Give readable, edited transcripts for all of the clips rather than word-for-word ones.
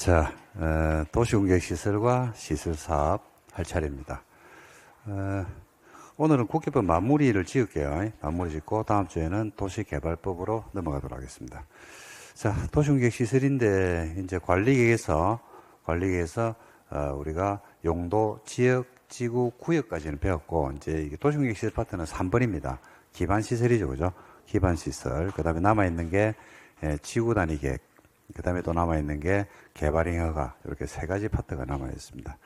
자, 도시공격시설과 시설사업 할 차례입니다. 오늘은 국회법 마무리를 지을게요. 마무리 짓고 다음 주에는 도시개발법으로 넘어가도록 하겠습니다. 자, 도시공격시설인데 이제 관리계획에서 우리가 용도, 지역, 지구, 구역까지는 배웠고 이제 이게 도시공격시설 파트는 3번입니다. 기반시설이죠, 그죠? 기반시설. 그 다음에 남아있는 게 지구 단위 계획. 그 다음에 또 남아있는 게 개발잉허가, 이렇게 세 가지 파트가 남아있습니다.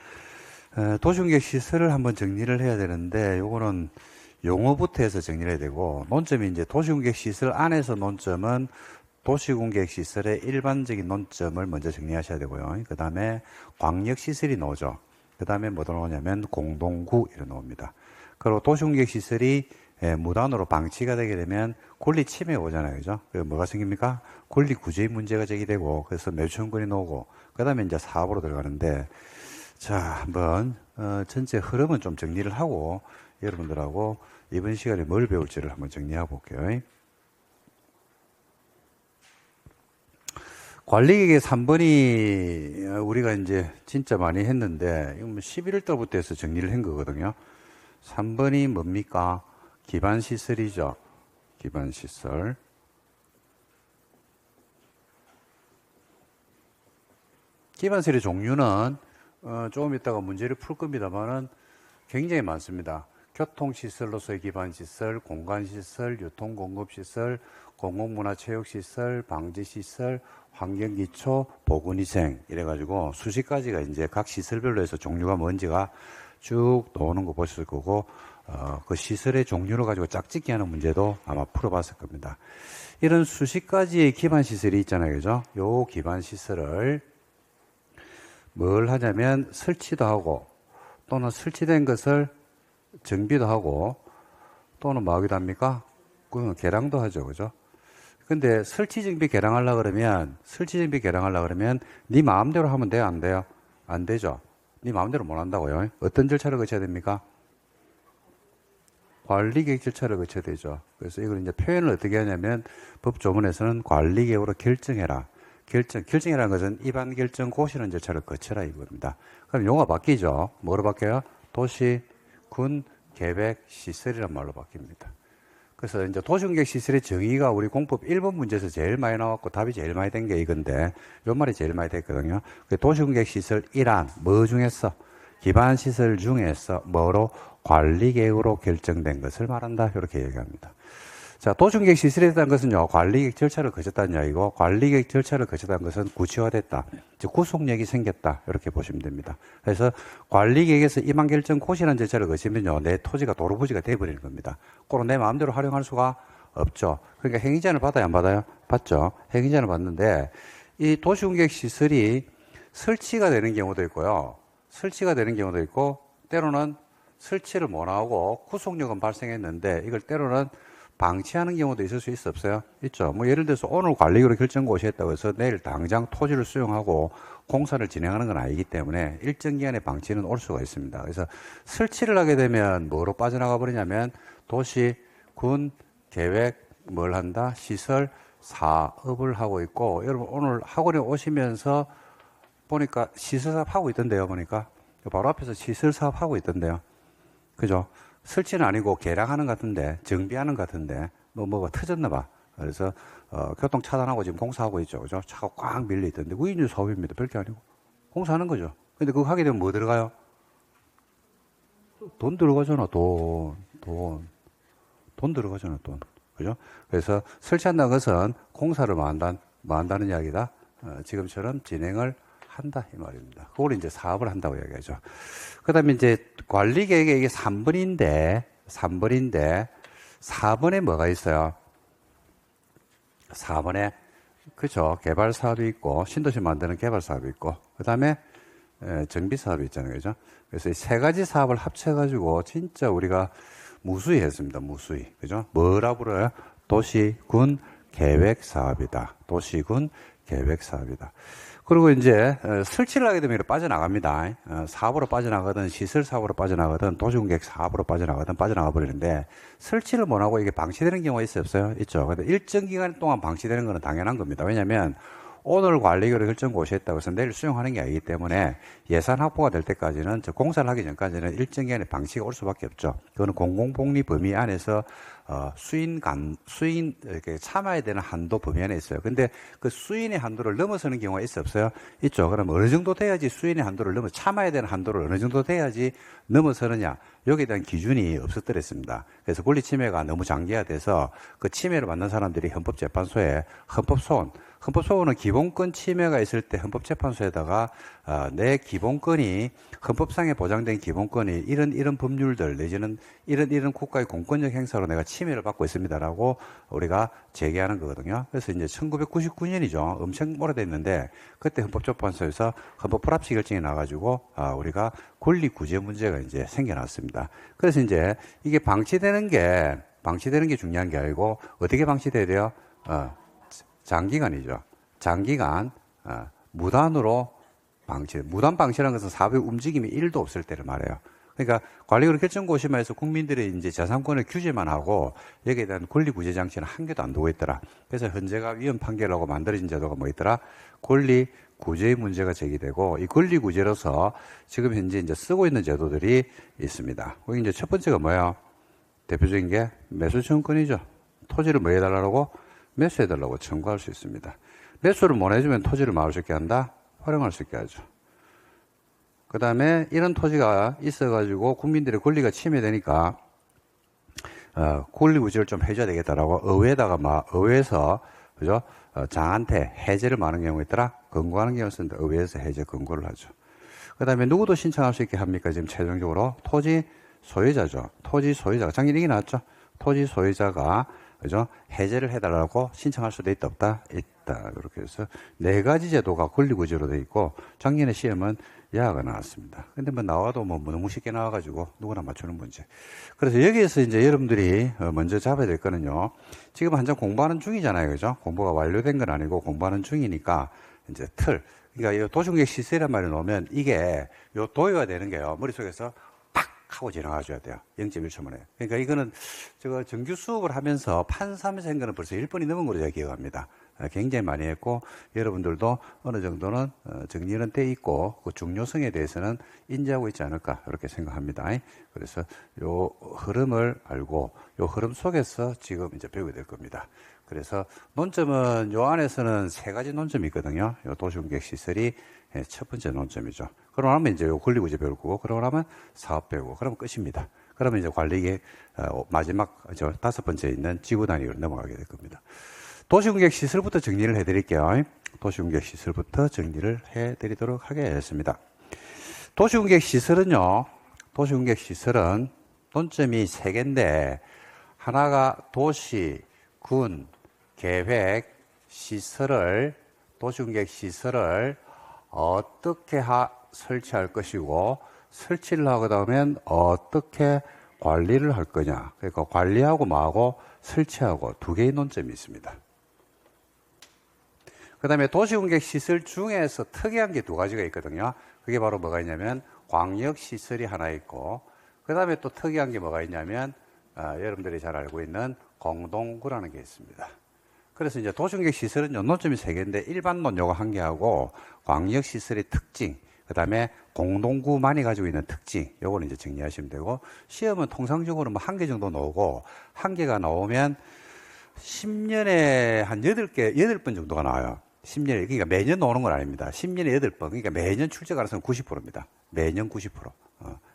도시공격 시설을 한번 정리를 해야 되는데, 요거는 용어부터 해서 정리를 해야 되고, 논점이 이제 도시공격 시설 안에서 논점은 도시공격 시설의 일반적인 논점을 먼저 정리하셔야 되고요. 그 다음에 광역시설이 나오죠. 그 다음에 뭐가 나오냐면 공동구, 이렇게 나옵니다. 그리고 도시공격 시설이 무단으로 방치가 되게 되면 권리 침해 오잖아요. 그죠? 뭐가 생깁니까? 권리 구제의 문제가 제기되고, 그래서 매수청구권이 나오고, 그 다음에 이제 사업으로 들어가는데, 자, 한번, 전체 흐름은 좀 정리를 하고, 여러분들하고 이번 시간에 뭘 배울지를 한번 정리하고 볼게요. 관리계획 3번이 우리가 이제 진짜 많이 했는데, 이건 11월 달부터 해서 정리를 한 거거든요. 3번이 뭡니까? 기반시설이죠. 기반시설. 기반시설의 종류는 조금 이따가 문제를 풀 겁니다만은 굉장히 많습니다. 교통시설로서의 기반시설, 공간시설, 유통공급시설, 공공문화체육시설, 방지시설, 환경기초, 보건위생 이래가지고 수십 가지가 이제 각 시설별로 해서 종류가 뭔지가 쭉 나오는 거 보실 거고, 그 시설의 종류를 가지고 짝짓기 하는 문제도 아마 풀어봤을 겁니다. 이런 수십 가지의 기반시설이 있잖아요. 그죠? 요 기반시설을 뭘 하냐면 설치도 하고, 또는 설치된 것을 정비도 하고, 또는 뭐 하기도 합니까? 그건 개량도 하죠. 그죠? 근데 설치 정비 개량하려고 그러면 네 마음대로 하면 돼요? 안 돼요? 안 되죠. 네 마음대로 못 한다고요. 어떤 절차를 거쳐야 됩니까? 관리계획 절차를 거쳐야 되죠. 그래서 이걸 이제 표현을 어떻게 하냐면 법조문에서는 관리계획으로 결정해라. 결정이라는 것은 입안 결정 고시는 절차를 거쳐라 이겁니다. 그럼 용어가 바뀌죠. 뭐로 바뀌어요? 도시, 군, 계획, 시설이란 말로 바뀝니다. 그래서 이제 도시공격 시설의 정의가 우리 공법 1번 문제에서 제일 많이 나왔고 답이 제일 많이 된 게 이건데, 요 말이 제일 많이 됐거든요. 도시공격 시설 1안, 뭐 중에서? 기반시설 중에서 뭐로? 관리계획으로 결정된 것을 말한다. 이렇게 얘기합니다. 자, 도시공격 시설에 대한 것은요, 관리계획 절차를 거쳤다는 이야기고, 관리계획 절차를 거쳤다는 것은 구체화됐다. 즉, 구속력이 생겼다. 이렇게 보시면 됩니다. 그래서 관리계획에서 임한 결정 고시라는 절차를 거치면요, 내 토지가 도로부지가 돼버리는 겁니다. 그걸 내 마음대로 활용할 수가 없죠. 그러니까 행위제한을 받아요, 안 받아요? 받죠. 행위제한을 받는데, 이 도시공격 시설이 설치가 되는 경우도 있고요. 설치가 되는 경우도 있고, 때로는 설치를 못하고 구속력은 발생했는데, 이걸 때로는 방치하는 경우도 있을 수 있어 없어요? 있죠. 뭐 예를 들어서 오늘 관리계획으로 결정 고시했다고 해서 내일 당장 토지를 수용하고 공사를 진행하는 건 아니기 때문에 일정 기간의 방치는 올 수가 있습니다. 그래서 설치를 하게 되면 뭐로 빠져나가 버리냐면 도시, 군, 계획, 뭘 한다? 시설, 사업을 하고 있고, 여러분 오늘 학원에 오시면서 보니까 시설 사업 하고 있던데요. 보니까 바로 앞에서 시설 사업 하고 있던데요. 그죠? 설치는 아니고 개량하는 것 같은데, 정비하는 것 같은데, 뭐가 터졌나 봐. 그래서 교통 차단하고 지금 공사하고 있죠. 그죠? 차가 꽉 밀려 있던데, 그게 이제 사업입니다. 별게 아니고 공사하는 거죠. 근데 그거 하게 되면 뭐 들어가요? 돈 들어가잖아. 돈 들어가잖아. 돈. 그죠? 그래서 설치한다는 것은 공사를 뭐 한다는 이야기다. 지금처럼 진행을 한다 이 말입니다. 그걸 이제 사업을 한다고 이야기하죠. 그다음에 이제 관리 계획에 이게 3번인데 4번에 뭐가 있어요? 4번에 그죠? 개발 사업이 있고 신도시 만드는 개발 사업이 있고 그다음에 정비 사업이 있잖아요. 그죠? 그래서 이 세 가지 사업을 합쳐 가지고 진짜 우리가 무수히 했습니다. 무수히. 그죠? 뭐라 불러요? 도시군 계획 사업이다. 도시군 계획 사업이다. 그리고 이제 설치를 하게 되면 빠져나갑니다. 사업으로 빠져나가든 시설 사업으로 빠져나가든 도시공격 사업으로 빠져나가 버리는데, 설치를 못하고 이게 방치되는 경우가 있어요 없어요? 있죠. 근데 일정 기간 동안 방치되는 거는 당연한 겁니다. 왜냐하면 오늘 관리계획 결정 고시했다고 해서 내일 수용하는 게 아니기 때문에 예산 확보가 될 때까지는, 공사를 하기 전까지는 일정 기간의 방치가 올 수밖에 없죠. 그거는 공공복리 범위 안에서 수인 이렇게 참아야 되는 한도 범위 안에 있어요. 근데 그 수인의 한도를 넘어서는 경우가 있어 없어요? 있죠. 그럼 어느 정도 돼야지 수인의 한도를 참아야 되는 한도를 어느 정도 돼야지 넘어서느냐? 여기에 대한 기준이 없었더랬습니다. 그래서 권리 침해가 너무 장기화돼서 그 침해를 받는 사람들이 헌법재판소에 헌법소원은 기본권 침해가 있을 때 헌법재판소에다가 내 기본권이, 헌법상에 보장된 기본권이 이런 법률들 내지는 이런 국가의 공권력 행사로 내가 침해를 받고 있습니다라고 우리가 제기하는 거거든요. 그래서 이제 1999년이죠. 엄청 오래됐는데 그때 헌법재판소에서 헌법 불합치 결정이 나가지고 우리가 권리 구제 문제가 이제 생겨났습니다. 그래서 이제 이게 방치되는 게 중요한 게 아니고 어떻게 방치돼야 돼요? 장기간이죠. 장기간 무단으로 방치. 무단 방치라는 것은 사업의 움직임이 1도 없을 때를 말해요. 그러니까 관리계획 결정고시만에서 국민들의 이제 재산권을 규제만 하고 여기에 대한 권리 구제 장치는 한 개도 안 두고 있더라. 그래서 헌재가 위헌 판결하고 만들어진 제도가 뭐 있더라? 권리 구제의 문제가 제기되고, 이 권리 구제로서 지금 현재 이제 쓰고 있는 제도들이 있습니다. 거기 이제 첫 번째가 뭐야? 대표적인 게 매수청구권이죠. 토지를 뭐 해달라고? 매수해달라고 청구할 수 있습니다. 매수를 못 해주면 토지를 막을 수 있게 한다? 활용할 수 있게 하죠. 그 다음에 이런 토지가 있어가지고 국민들의 권리가 침해되니까 권리 구제를 좀 해줘야 되겠다라고 의회에서 그죠? 장한테 해제를 많은 경우가 있더라. 권고하는 경우가 있는데 의회에서 해제 권고를 하죠. 그 다음에 누구도 신청할 수 있게 합니까? 지금 최종적으로 토지 소유자죠. 토지 소유자가 작년 얘기 나왔죠. 토지 소유자가 그죠? 해제를 해달라고 신청할 수도 있다, 없다? 있다. 그렇게 해서 네 가지 제도가 권리구제로 돼 있고, 작년에 시험은 야가 나왔습니다. 근데 뭐 나와도 뭐 너무 쉽게 나와가지고 누구나 맞추는 문제. 그래서 여기에서 이제 여러분들이 먼저 잡아야 될 거는요. 지금 한창 공부하는 중이잖아요. 그죠? 공부가 완료된 건 아니고 공부하는 중이니까 이제 틀. 그러니까 이 도시공격 시설이란 말을 놓으면 이게 요 도요가 되는 게요. 머릿속에서 하고 지나가줘야 돼요. 0.1초 만에. 그러니까 이거는 제가 정규 수업을 하면서 판사면서 한 거는 벌써 1번이 넘은 걸로 제가 기억합니다. 굉장히 많이 했고, 여러분들도 어느 정도는 정리는 돼 있고, 그 중요성에 대해서는 인지하고 있지 않을까, 이렇게 생각합니다. 그래서 요 흐름을 알고, 요 흐름 속에서 지금 이제 배우게 될 겁니다. 그래서 논점은 요 안에서는 세 가지 논점이 있거든요. 요 도시공격 시설이 첫 번째 논점이죠. 그러고 나면 이제 권리구제 배울 거고, 그러고 나면 사업 배우고, 그러면 끝입니다. 그러면 이제 관리계 마지막 다섯 번째 있는 지구 단위로 넘어가게 될 겁니다. 도시공격 시설부터 정리를 해드릴게요. 도시공격 시설부터 정리를 해드리도록 하겠습니다. 도시공격 시설은요, 도시공격 시설은 논점이 세 개인데, 하나가 도시, 군, 계획, 시설을, 도시공격 시설을 어떻게 설치할 것이고, 설치를 하고 나면 어떻게 관리를 할 거냐. 그러니까 관리하고 뭐하고 설치하고 두 개의 논점이 있습니다. 그 다음에 도시공격 시설 중에서 특이한 게 두 가지가 있거든요. 그게 바로 뭐가 있냐면 광역시설이 하나 있고, 그 다음에 또 특이한 게 뭐가 있냐면 여러분들이 잘 알고 있는 공동구라는 게 있습니다. 그래서 이제 도시공격 시설은 논점이 세 개인데 일반론 요거 한 개하고 광역시설의 특징, 그 다음에 공동구만이 가지고 있는 특징, 요거는 이제 정리하시면 되고, 시험은 통상적으로 뭐 한 개 정도 나오고, 한 개가 나오면 10년에 한 8번 정도가 나와요. 10년에, 그러니까 매년 나오는 건 아닙니다. 10년에 8번, 그러니까 매년 출제 가능성은 90%입니다. 매년 90%.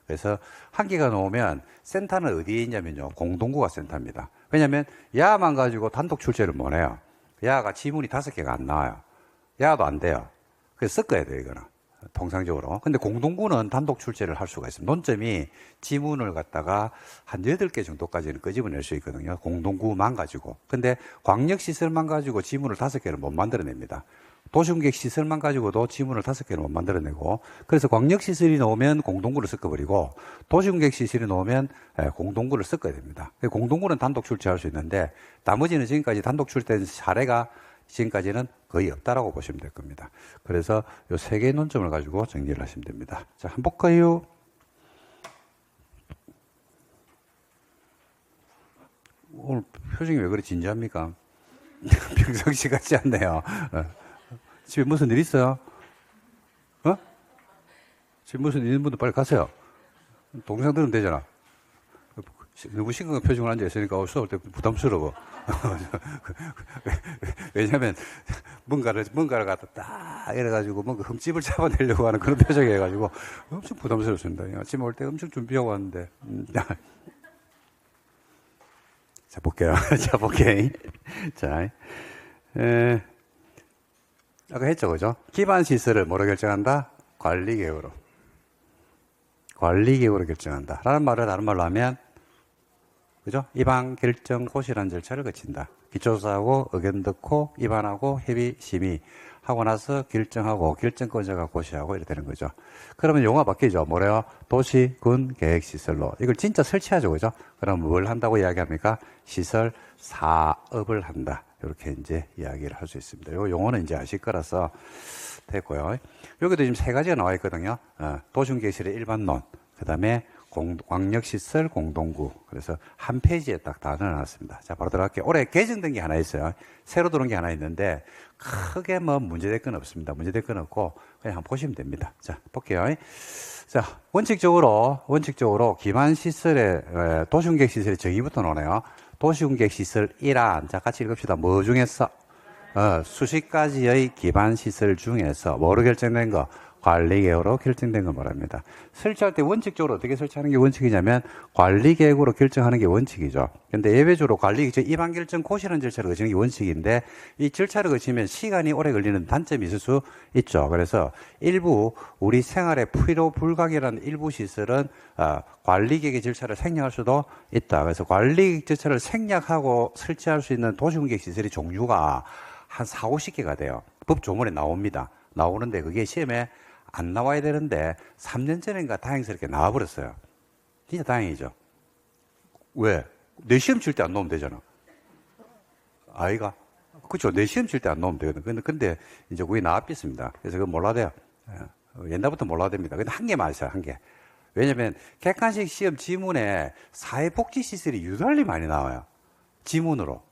그래서 한 개가 나오면 센터는 어디에 있냐면요. 공동구가 센터입니다. 왜냐면 야만 가지고 단독 출제를 못 해요. 야가 지문이 5개가 안 나와요. 야도 안 돼요. 그래서 섞어야 돼요, 이거는. 통상적으로. 근데 공동구는 단독 출제를 할 수가 있습니다. 논점이 지문을 갖다가 한 8개 정도까지는 끄집어낼 수 있거든요. 공동구만 가지고. 근데 광역시설만 가지고 지문을 5개를 못 만들어냅니다. 도시공격 시설만 가지고도 지문을 5개를 못 만들어내고, 그래서 광역시설이 나오면 공동구를 섞어버리고, 도시공격 시설이 나오면 공동구를 섞어야 됩니다. 공동구는 단독 출제할 수 있는데, 나머지는 지금까지 단독 출제된 사례가 지금까지는 거의 없다라고 보시면 될 겁니다. 그래서 이 세 개의 논점을 가지고 정리를 하시면 됩니다. 자, 한번 볼까요? 오늘 표정이 왜 그리 진지합니까? 평상시 같지 않네요. 집에 무슨 일 있어요? 어? 집에 무슨 일 있는 분들 빨리 가세요. 동상 들으면 되잖아. 너무 심각한 표정을 앉아있으니까 수업할 때 부담스러워. 왜냐면, 뭔가를 갖다 딱 이래가지고 뭔가 흠집을 잡아내려고 하는 그런 표정이 해가지고 엄청 부담스럽습니다. 아침에 올 때 엄청 준비하고 왔는데. 자, 볼게요. 자, 볼게요. 자, 아까 했죠, 그죠? 기반 시설을 뭐로 결정한다? 관리계획으로. 관리계획으로 결정한다. 라는 말을 다른 말로 하면, 그죠? 입안 결정 고시라는 절차를 거친다. 기초조사하고 의견 듣고 입안하고 협의 심의 하고 나서 결정하고 결정권자가 고시하고 이렇게 되는 거죠. 그러면 용어가 바뀌죠. 뭐래요? 도시, 군, 계획, 시설로. 이걸 진짜 설치하죠. 그죠? 그럼 뭘 한다고 이야기합니까? 시설 사업을 한다. 이렇게 이제 이야기를 할 수 있습니다. 요 용어는 이제 아실 거라서 됐고요. 여기도 지금 세 가지가 나와 있거든요. 도시계획실의 일반론, 그 다음에 광역시설 공동구. 그래서 한 페이지에 딱 다 넣어놨습니다. 자, 바로 들어갈게요. 올해 개정된 게 하나 있어요. 새로 들어온 게 하나 있는데, 크게 뭐 문제될 건 없습니다. 문제될 건 없고, 그냥 한번 보시면 됩니다. 자, 볼게요. 자, 원칙적으로 기반시설의, 도시군객시설의 정의부터 나오네요. 도시군객시설 1안. 자, 같이 읽읍시다. 뭐 중에서? 수십 가지의 기반시설 중에서 뭐로 결정된 거? 관리계획으로 결정된 걸 말합니다. 설치할 때 원칙적으로 어떻게 설치하는 게 원칙이냐면 관리계획으로 결정하는 게 원칙이죠. 그런데 예외적으로 관리계획, 입안결정 고시라는 절차를 거치는 게 원칙인데 이 절차를 거치면 시간이 오래 걸리는 단점이 있을 수 있죠. 그래서 일부 우리 생활에 필요 불가결한 일부 시설은 관리계획의 절차를 생략할 수도 있다. 그래서 관리계획 절차를 생략하고 설치할 수 있는 도시군객 시설의 종류가 한 4, 50개가 돼요. 법조문에 나옵니다. 나오는데 그게 시험에 안 나와야 되는데 3년 전인가 다행스럽게 나와버렸어요. 진짜 다행이죠. 왜? 내 시험 칠 때 안 나오면 되잖아. 아이가? 그렇죠. 내 시험 칠 때 안 나오면 되거든. 근데 이제 그게 나왔겠습니다. 그래서 그거 몰라야 돼요. 옛날부터 몰라야 됩니다. 근데 한 개만 있어요. 한 개. 왜냐면 객관식 시험 지문에 사회복지시설이 유달리 많이 나와요. 지문으로.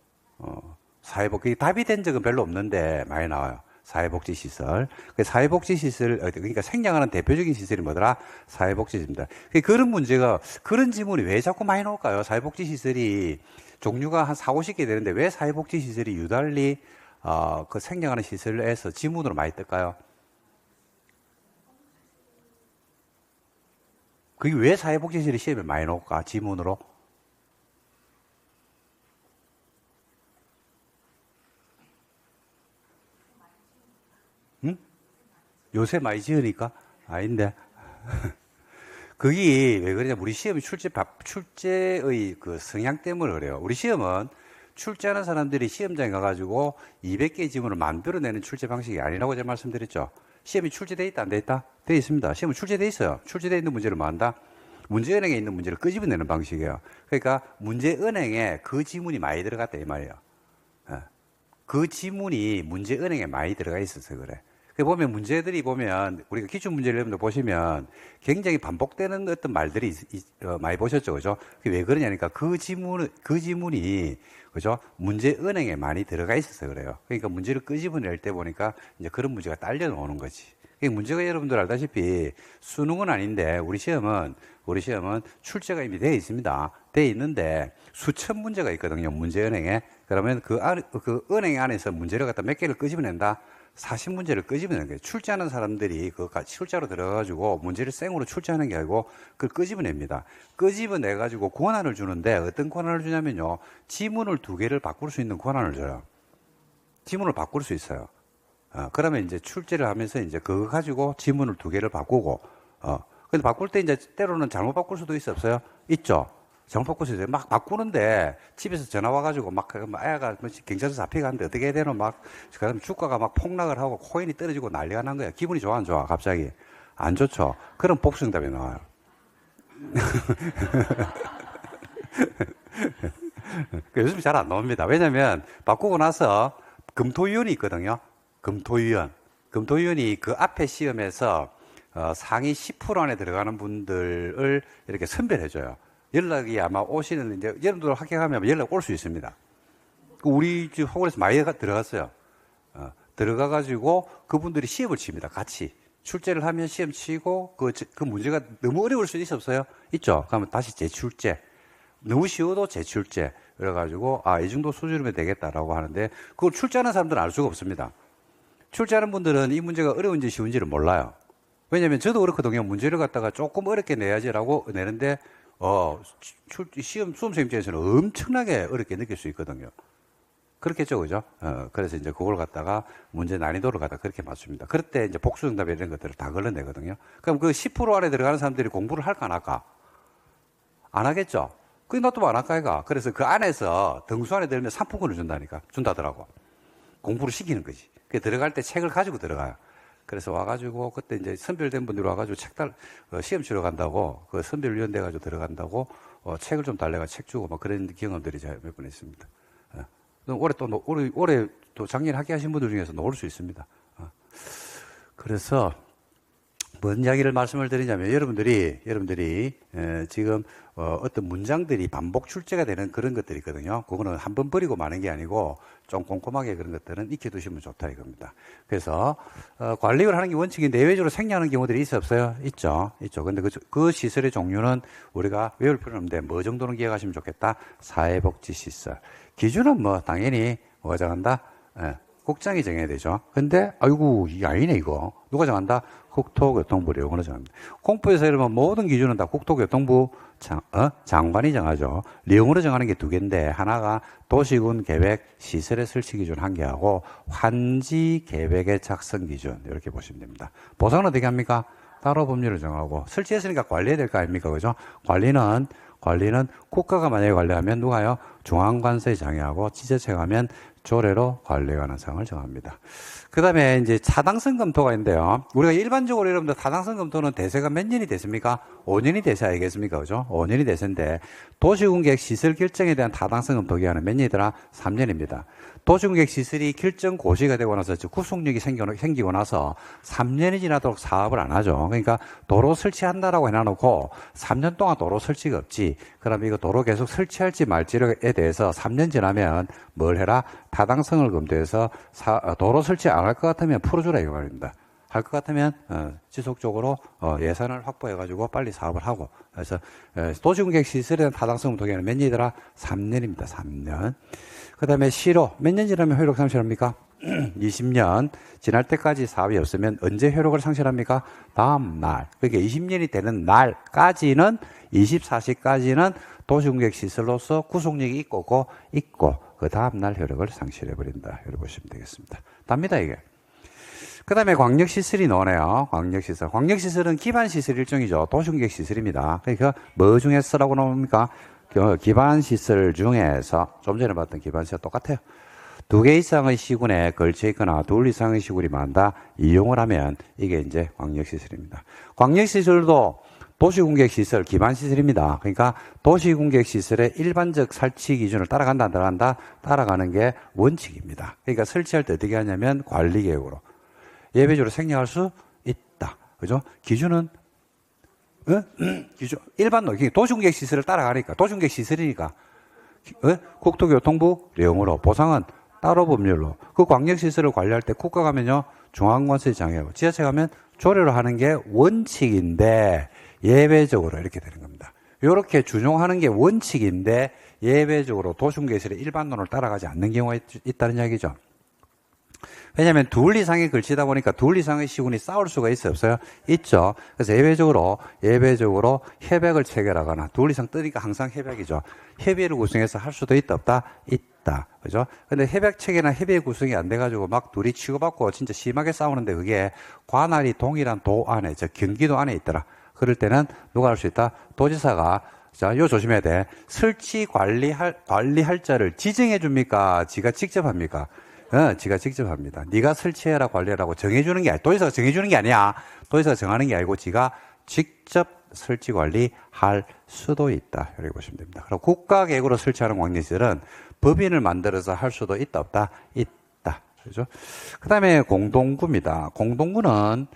사회복지 답이 된 적은 별로 없는데 많이 나와요. 사회복지시설. 사회복지시설, 그러니까 생략하는 대표적인 시설이 뭐더라? 사회복지시설입니다. 그런 문제가, 그런 지문이 왜 자꾸 많이 나올까요? 사회복지시설이 종류가 한 4, 50개 되는데 왜 사회복지시설이 유달리, 그 생략하는 시설에서 지문으로 많이 뜰까요? 그게 왜 사회복지시설이 시험에 많이 나올까? 지문으로? 응? 요새 많이 지으니까? 아닌데. 그게 왜 그러냐. 우리 시험이 출제의 그 성향 때문에 그래요. 우리 시험은 출제하는 사람들이 시험장에 가가지고 200개의 지문을 만들어내는 출제 방식이 아니라고 제가 말씀드렸죠. 시험이 출제되어 있다, 안 돼 있다? 되어 있습니다. 시험은 출제되어 있어요. 출제되어 있는 문제를 뭐 한다? 문제은행에 있는 문제를 끄집어내는 방식이에요. 그러니까 문제은행에 그 지문이 많이 들어갔다, 이 말이에요. 그 지문이 문제은행에 많이 들어가 있어서 그래. 보면 문제들이 보면 우리가 기출 문제를 여러분들 보시면 굉장히 반복되는 어떤 말들이 많이 보셨죠, 그죠? 그게 왜 그러냐니까 그 지문이 그죠? 문제은행에 많이 들어가 있어서 그래요. 그러니까 문제를 끄집어낼 때 보니까 이제 그런 문제가 딸려 나오는 거지. 그러니까 문제가 여러분들 알다시피 수능은 아닌데 우리 시험은 출제가 이미 되어 있습니다. 되어 있는데 수천 문제가 있거든요, 문제은행에. 그러면 그 은행 안에서 문제를 갖다 몇 개를 끄집어낸다? 40문제를 끄집어내는 거예요. 출제하는 사람들이 그 출제로 들어가가지고 문제를 생으로 출제하는 게 아니고 그걸 끄집어냅니다. 끄집어내가지고 권한을 주는데 어떤 권한을 주냐면요. 지문을 2개를 바꿀 수 있는 권한을 줘요. 지문을 바꿀 수 있어요. 그러면 이제 출제를 하면서 이제 그거 가지고 지문을 2개를 바꾸고, 근데 바꿀 때 이제 때로는 잘못 바꿀 수도 없어요? 있죠? 잘못 바꿀 수 있어요. 막 바꾸는데 집에서 전화 와가지고 막 애가 경찰서 잡혀가는데 어떻게 해야 되노? 그다음에 주가가 막 폭락을 하고 코인이 떨어지고 난리가 난 거야. 기분이 좋아, 안 좋아? 갑자기. 안 좋죠? 그럼 복수응답이 나와요. 요즘 잘 안 나옵니다. 왜냐면 바꾸고 나서 검토위원이 있거든요. 검토위원이 그 앞에 시험에서 상위 10% 안에 들어가는 분들을 이렇게 선별해줘요. 연락이 아마 오시는, 이제 여러분들 합격하면 연락 올 수 있습니다. 우리 집 학원에서 많이 들어갔어요. 들어가가지고 그분들이 시험을 칩니다. 같이. 출제를 하면 시험 치고 그 문제가 너무 어려울 수 있었어요? 있죠? 그러면 다시 재출제. 너무 쉬워도 재출제. 그래가지고, 이 정도 수준이면 되겠다라고 하는데, 그걸 출제하는 사람들은 알 수가 없습니다. 출제하는 분들은 이 문제가 어려운지 쉬운지를 몰라요. 왜냐면 저도 그렇거든요. 문제를 갖다가 조금 어렵게 내야지라고 내는데, 시험 수험생 입장에서는 엄청나게 어렵게 느낄 수 있거든요. 그렇겠죠, 그죠? 그래서 이제 그걸 갖다가 문제 난이도를 갖다가 그렇게 맞춥니다. 그럴 때 이제 복수정답 이런 것들을 다 걸러내거든요. 그럼 그 10% 안에 들어가는 사람들이 공부를 할까 안 할까? 안 하겠죠? 그게 놔두면 안 할까, 이가? 그래서 그 안에서 등수 안에 들면 상품권을 준다더라고. 공부를 시키는 거지. 그 들어갈 때 책을 가지고 들어가요. 그래서 와가지고 그때 이제 선별된 분들이 와가지고 시험 치러 간다고 그 선별위원 돼가지고 들어간다고 책을 좀 달래가 책 주고 막 그런 경험들이 제가 몇 번 있습니다. 올해 또 작년에 학교하신 분들 중에서 놓을 수 있습니다. 그래서 뭔 이야기를 말씀을 드리냐면 여러분들이 지금 어떤 문장들이 반복 출제가 되는 그런 것들이 있거든요. 그거는 한 번 버리고 마는 게 아니고 좀 꼼꼼하게 그런 것들은 익혀두시면 좋다 이겁니다. 그래서 관리를 하는 게 원칙인데 예외적으로 생략하는 경우들이 있어 없어요? 있죠. 근데 그 시설의 종류는 우리가 외울 필요는 없는데 뭐 정도는 기억하시면 좋겠다. 사회복지시설. 기준은 뭐 당연히 뭐가 정한다? 국장이 정해야 되죠. 근데 아이고 이게 아니네 이거. 누가 정한다? 국토교통부 령으로 정합니다. 공포에서 이러면 모든 기준은 다 국토교통부 장관이 정하죠. 령으로 정하는 게 두 개인데 하나가 도시군 계획 시설의 설치 기준 한 개하고 환지 계획의 작성 기준 이렇게 보시면 됩니다. 보상은 어떻게 합니까? 따로 법률을 정하고 설치했으니까 관리해야 될 거 아닙니까? 그죠? 관리는 국가가 만약에 관리하면 누가요? 중앙관세에 장애하고 지자체가 하면 조례로 관리에 관한 사항을 정합니다. 그 다음에 이제 타당성 검토가 있는데요. 우리가 일반적으로 여러분들 타당성 검토는 대세가 몇 년이 됐습니까? 5년이 대세 아니겠습니까? 그죠? 5년이 대세인데 도시군계획 시설 결정에 대한 타당성 검토 기한은 몇 년이더라? 3년입니다. 도시군계획 시설이 결정 고시가 되고 나서 구속력이 생기고 나서 3년이 지나도록 사업을 안 하죠. 그러니까 도로 설치한다라고 해놔놓고 3년 동안 도로 설치가 없지. 그럼 이거 도로 계속 설치할지 말지에 대해서 3년 지나면 뭘 해라? 타당성을 검토해서 도로 설치 안 할 것 같으면 풀어주라 이 말입니다. 할 것 같으면 지속적으로 예산을 확보해가지고 빨리 사업을 하고 그래서 도시군계획 시설에 대한 타당성 검토 기간은 몇 년이더라? 3년입니다. 3년. 그 다음에 시로 몇 년 지나면 효력 상실합니까? 20년 지날 때까지 사업이 없으면 언제 효력을 상실합니까? 다음 날. 그러니까 20년이 되는 날까지는 24시까지는 도시군계획 시설로서 구속력이 있고 그 다음 날 효력을 상실해버린다. 이렇게 보시면 되겠습니다. 답니다 이게. 그 다음에 광역시설이 나오네요. 광역시설. 광역시설은 기반시설 일종이죠. 도시군계획 시설입니다. 그러니까 뭐 중에서라고 나옵니까? 기반시설 중에서 좀 전에 봤던 기반시설 똑같아요. 2개 이상의 시군에 걸쳐 있거나 2 이상의 시군이 많다. 이용을 하면 이게 이제 광역시설입니다. 광역시설도 도시군계획시설 기반시설입니다. 그러니까 도시군계획시설의 일반적 설치 기준을 따라간다, 안 따라간다? 따라가는 게 원칙입니다. 그러니까 설치할 때 어떻게 하냐면 관리계획으로. 예외적으로 생략할 수 있다. 그죠? 기준은, 기준, 도시군계획 시설을 따라가니까, 도시군계획 시설이니까, 국토교통부 령으로, 보상은 따로 법률로. 그 광역시설을 관리할 때 국가 가면요, 중앙관세 장애하고, 지자체 가면 조례로 하는 게 원칙인데, 예외적으로 이렇게 되는 겁니다. 이렇게 준용하는 게 원칙인데, 예외적으로 도시군계획시설의 일반론을 따라가지 않는 경우가 있다는 이야기죠. 왜냐하면 2 이상에 걸치다 보니까 2 이상의 시군이 싸울 수가 있어요? 없어요? 있죠. 그래서 예외적으로 협약을 체결하거나 2 이상 뜨니까 항상 협약이죠. 협의를 구성해서 할 수도 있다 없다? 있다. 그죠? 근데 협약 체계나 협의 구성이 안 돼가지고 막 둘이 치고받고 진짜 심하게 싸우는데 그게 관할이 동일한 도 안에, 경기도 안에 있더라. 그럴 때는 누가 할 수 있다? 도지사가 자, 이거 조심해야 돼. 설치 관리할 자를 지정해 줍니까? 지가 직접 합니까? 지가 직접 합니다. 네가 설치해라 관리하라고 정해주는 게 아니야. 도지사가 정해주는 게 아니야. 도지사가 정하는 게 아니고 지가 직접 설치 관리할 수도 있다. 이렇게 보시면 됩니다. 그리고 국가계획으로 설치하는 광역시설은 법인을 만들어서 할 수도 있다 없다? 있다. 그죠? 그 다음에 공동구입니다. 공동구는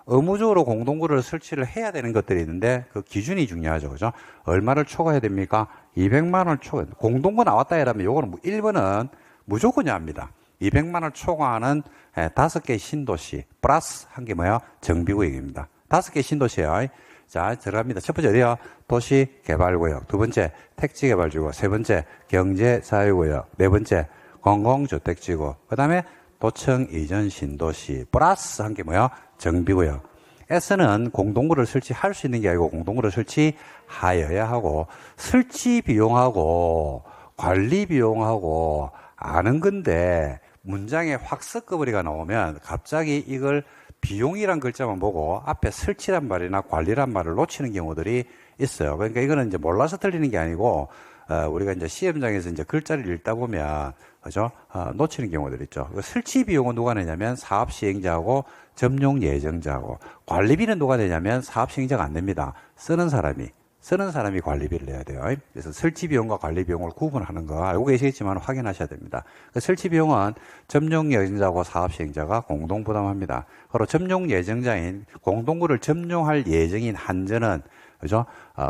의무적으로 공동구를 설치를 해야 되는 것들이 있는데 그 기준이 중요하죠. 그죠? 얼마를 초과해야 됩니까? 200만 원을 초과. 공동구 나왔다 이러면 요거는 1번은 무조건이 합니다. 200만 을 초과하는 5개 신도시 플러스 한 개 뭐야? 정비구역입니다. 5개 신도시예요. 자, 들어갑니다. 첫 번째 어디요? 도시개발구역. 두 번째 택지개발지구. 세 번째 경제자유구역. 네 번째 공공주택지구. 그 다음에 도청 이전 신도시 플러스 한 게 뭐야? 정비구역. S는 공동구를 설치할 수 있는 게 아니고 공동구를 설치하여야 하고 설치 비용하고 관리 비용하고 아는 건데 문장에 확 섞어버리가 나오면 갑자기 이걸 비용이란 글자만 보고 앞에 설치란 말이나 관리란 말을 놓치는 경우들이 있어요. 그러니까 이거는 이제 몰라서 틀리는 게 아니고 우리가 이제 시험장에서 이제 글자를 읽다 보면 그죠? 놓치는 경우들 있죠. 설치 비용은 누가 내냐면 사업 시행자하고 점용 예정자하고 관리비는 누가 내냐면 사업 시행자가 안 냅니다. 쓰는 사람이 관리비를 내야 돼요. 그래서 설치 비용과 관리 비용을 구분하는 거 알고 계시겠지만 확인하셔야 됩니다. 설치 비용은 점용 예정자하고 사업 시행자가 공동 부담합니다. 바로 점용 예정자인 공동구를 점용할 예정인 한전은 그죠?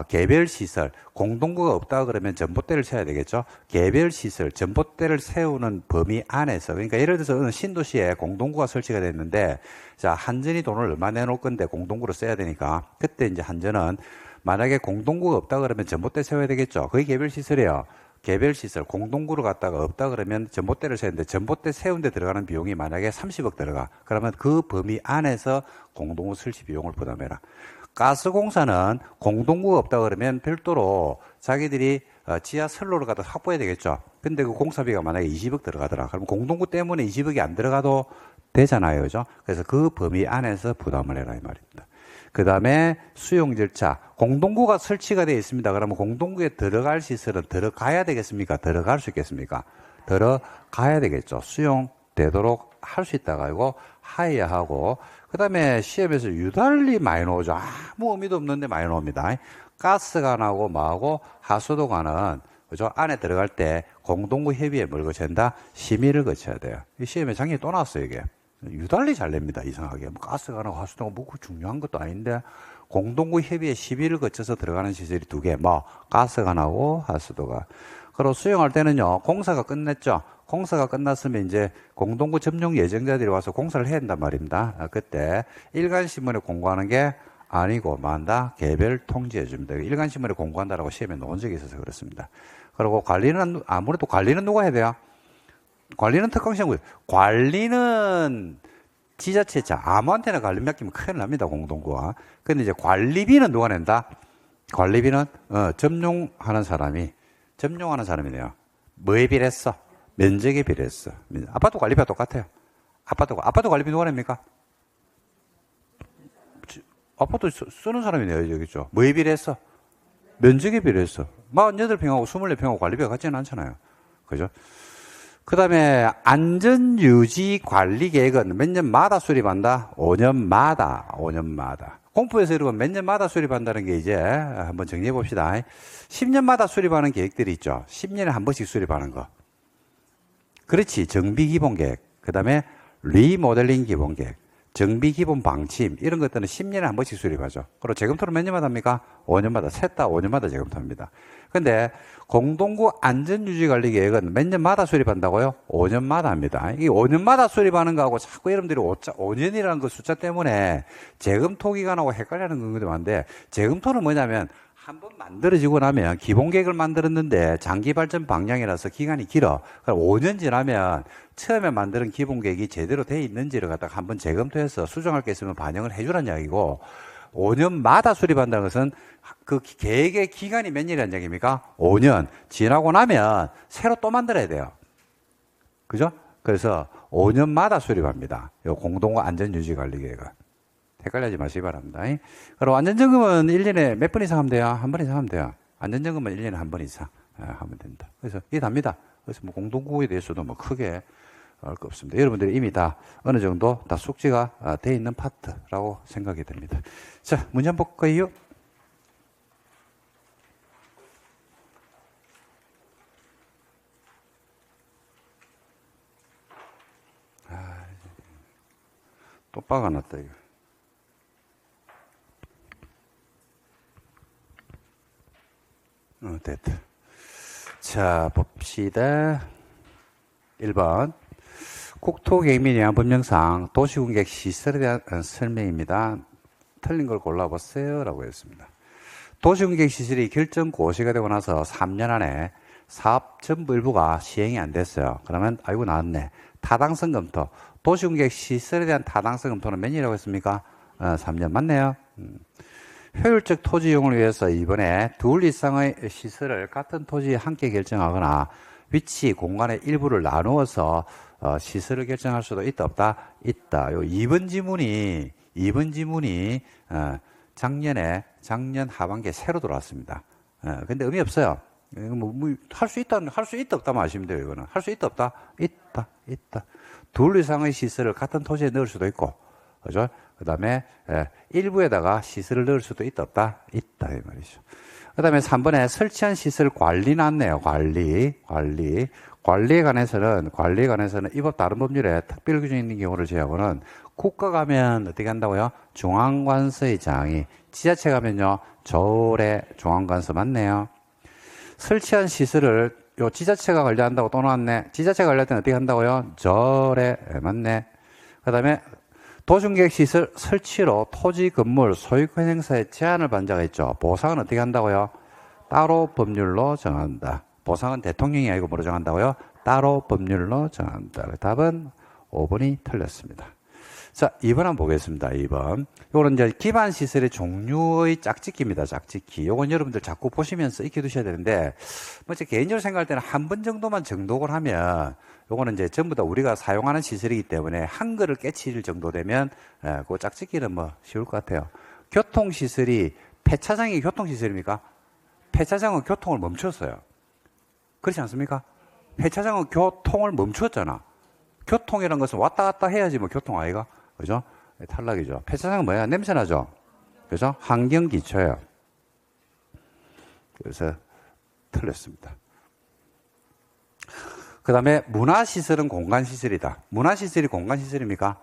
개별 시설, 공동구가 없다 그러면 전봇대를 세워야 되겠죠? 개별 시설, 전봇대를 세우는 범위 안에서, 그러니까 예를 들어서 어느 신도시에 공동구가 설치가 됐는데, 자, 한전이 돈을 얼마 내놓을 건데 공동구를 써야 되니까, 그때 이제 한전은 만약에 공동구가 없다 그러면 전봇대 세워야 되겠죠? 그게 개별 시설이에요. 개별 시설, 공동구를 갖다가 없다 그러면 전봇대를 세우는데 전봇대 세운 데 들어가는 비용이 만약에 30억 들어가. 그러면 그 범위 안에서 공동구 설치 비용을 부담해라. 가스공사는 공동구가 없다 그러면 별도로 자기들이 지하 선로를 갖다 확보해야 되겠죠. 근데 그 공사비가 만약에 20억 들어가더라. 그럼 공동구 때문에 20억이 안 들어가도 되잖아요. 그죠? 그래서 그 범위 안에서 부담을 해라 이 말입니다. 그 다음에 수용 절차. 공동구가 설치가 되어 있습니다. 그러면 공동구에 들어갈 시설은 들어가야 되겠습니까? 들어갈 수 있겠습니까? 들어가야 되겠죠. 수용되도록 할 수 있다가 이거 하여야 하고, 그 다음에 시험에서 유달리 많이 나오죠. 아무 의미도 없는데 많이 나옵니다. 가스관하고 뭐하고 하수도관은 그죠? 안에 들어갈 때 공동구 협의에 뭘 거쳐야 된다? 심의를 거쳐야 돼요. 이 시험에 작년에 또 나왔어요, 이게. 유달리 잘 냅니다, 이상하게. 뭐 가스관하고 하수도가 뭐 중요한 것도 아닌데 공동구 협의에 심의를 거쳐서 들어가는 시설이 두 개, 뭐 가스관하고 하수도가. 그리고 수용할 때는요, 공사가 끝냈죠. 공사가 끝났으면 이제 공동구 점용 예정자들이 와서 공사를 해야 된단 말입니다. 그때 일간신문에 공고하는 게 아니고 뭐한다? 개별 통지해 줍니다. 일간신문에 공고한다라고 시험에 나온 적이 있어서 그렇습니다. 그리고 관리는 아무래도 관리는 누가 해야 돼요? 관리는 특강시험고요. 관리는 지자체자 아무한테나 관리 맡기면 큰일 납니다. 공동구가. 근데 이제 관리비는 누가 낸다? 관리비는 점용하는 사람이네요. 뭐에 비례했어? 면적에 비례했어. 아파트 관리비가 똑같아요. 아파트 관리비 누가 냅니까? 아파트 쓰는 사람이네요. 여기죠. 뭐에 비례했어? 면적에 비례했어. 48평하고 24평하고 관리비가 같지는 않잖아요. 그죠? 그 다음에 안전유지관리계획은 몇 년마다 수립한다? 5년마다. 공포에서 여러분 몇 년마다 수립한다는 게 이제 한번 정리해 봅시다. 10년마다 수립하는 계획들이 있죠. 10년에 한 번씩 수립하는 거. 그렇지. 정비기본계획. 그 다음에 리모델링 기본계획. 정비기본 방침. 이런 것들은 10년에 한 번씩 수립하죠. 그리고 재검토를 몇 년마다 합니까? 5년마다. 셋 다 5년마다 재검토합니다. 근데 공동구 안전유지관리계획은 몇 년마다 수립한다고요? 5년마다 합니다. 이 5년마다 수립하는 거하고 자꾸 여러분들이 5년이라는 그 숫자 때문에 재검토 기간하고 헷갈리는 경우도 많은데, 재검토는 뭐냐면 한 번 만들어지고 나면 기본계획을 만들었는데 장기 발전 방향이라서 기간이 길어. 그럼 5년 지나면 처음에 만드는 기본계획이 제대로 돼 있는지를 갖다가 한번 재검토해서 수정할 게 있으면 반영을 해주라는 이야기고, 5년마다 수립한다는 것은 그 계획의 기간이 몇 년이라는 얘기입니까? 5년. 지나고 나면 새로 또 만들어야 돼요. 그죠? 그래서 5년마다 수립합니다. 요 공동구 안전유지관리계획은. 헷갈리지 마시기 바랍니다. 그리고 안전점검은 1년에 몇 번 이상 하면 돼요? 한 번 이상 하면 돼요. 안전점검은 1년에 한 번 이상 하면 된다. 그래서 이게 답니다. 그래서 뭐 공동구에 대해서도 뭐 크게 알 거 없습니다. 여러분들이 이미 다 어느 정도 다 숙지가 돼 있는 파트라고 생각이 됩니다. 자, 문제 한번 볼까요? 또 빠가났다, 이거. 됐다. 자, 봅시다. 1번. 국토개미에 대한 법령상 도시공객 시설에 대한 설명입니다. 틀린 걸 골라보세요. 라고 했습니다. 도시공객 시설이 결정 고시가 되고 나서 3년 안에 사업 전부 일부가 시행이 안 됐어요. 그러면 아이고 나왔네. 타당성 검토. 도시공객 시설에 대한 타당성 검토는 몇 년이라고 했습니까? 3년 맞네요. 효율적 토지 이용을 위해서 이번에 둘 이상의 시설을 같은 토지에 함께 결정하거나 위치, 공간의 일부를 나누어서 시설을 결정할 수도 있다, 없다? 있다. 요 2번 지문이 작년 하반기에 새로 들어왔습니다. 근데 의미 없어요. 할 수 있다, 없다만 아시면 돼요, 이거는. 할 수 있다, 없다? 있다. 둘 이상의 시설을 같은 토지에 넣을 수도 있고, 그죠? 그 다음에 일부에다가 시설을 넣을 수도 있다, 없다? 있다, 이 말이죠. 그 다음에 3번에 설치한 시설 관리 나왔네요. 관리에 관해서는 이 법 다른 법률에 특별 규정이 있는 경우를 제외하고는 국가 가면 어떻게 한다고요? 중앙관서의 장이, 지자체 가면요, 저울의 중앙관서 맞네요. 설치한 시설을 요 지자체가 관리한다고 또 나왔네. 지자체가 관리할 때는 어떻게 한다고요? 절에 맞네. 그 다음에 도중계획 시설 설치로 토지 건물 소유권 행사에 제한을 받은 자가 있죠. 보상은 어떻게 한다고요? 따로 법률로 정한다. 보상은 대통령이 아니고 뭐로 정한다고요? 따로 법률로 정한다. 답은 5번이 틀렸습니다. 자, 2번 한번 보겠습니다. 2번. 요거는 이제 기반 시설의 종류의 짝짓기입니다. 짝짓기. 요건 여러분들 자꾸 보시면서 익혀 두셔야 되는데, 뭐 제 개인적으로 생각할 때는 한 번 정도만 정독을 하면, 요거는 이제 전부 다 우리가 사용하는 시설이기 때문에 한글을 깨칠 정도 되면, 그 짝짓기는 뭐 쉬울 것 같아요. 교통시설이, 폐차장이 교통시설입니까? 폐차장은 교통을 멈췄어요. 그렇지 않습니까? 폐차장은 교통을 멈췄잖아. 교통이라는 것은 왔다 갔다 해야지 뭐 교통 아이가? 그죠? 탈락이죠. 폐차장은 뭐야? 냄새나죠? 그죠? 환경기초예요. 그래서 틀렸습니다. 그 다음에 문화시설은 공간시설이다. 문화시설이 공간시설입니까?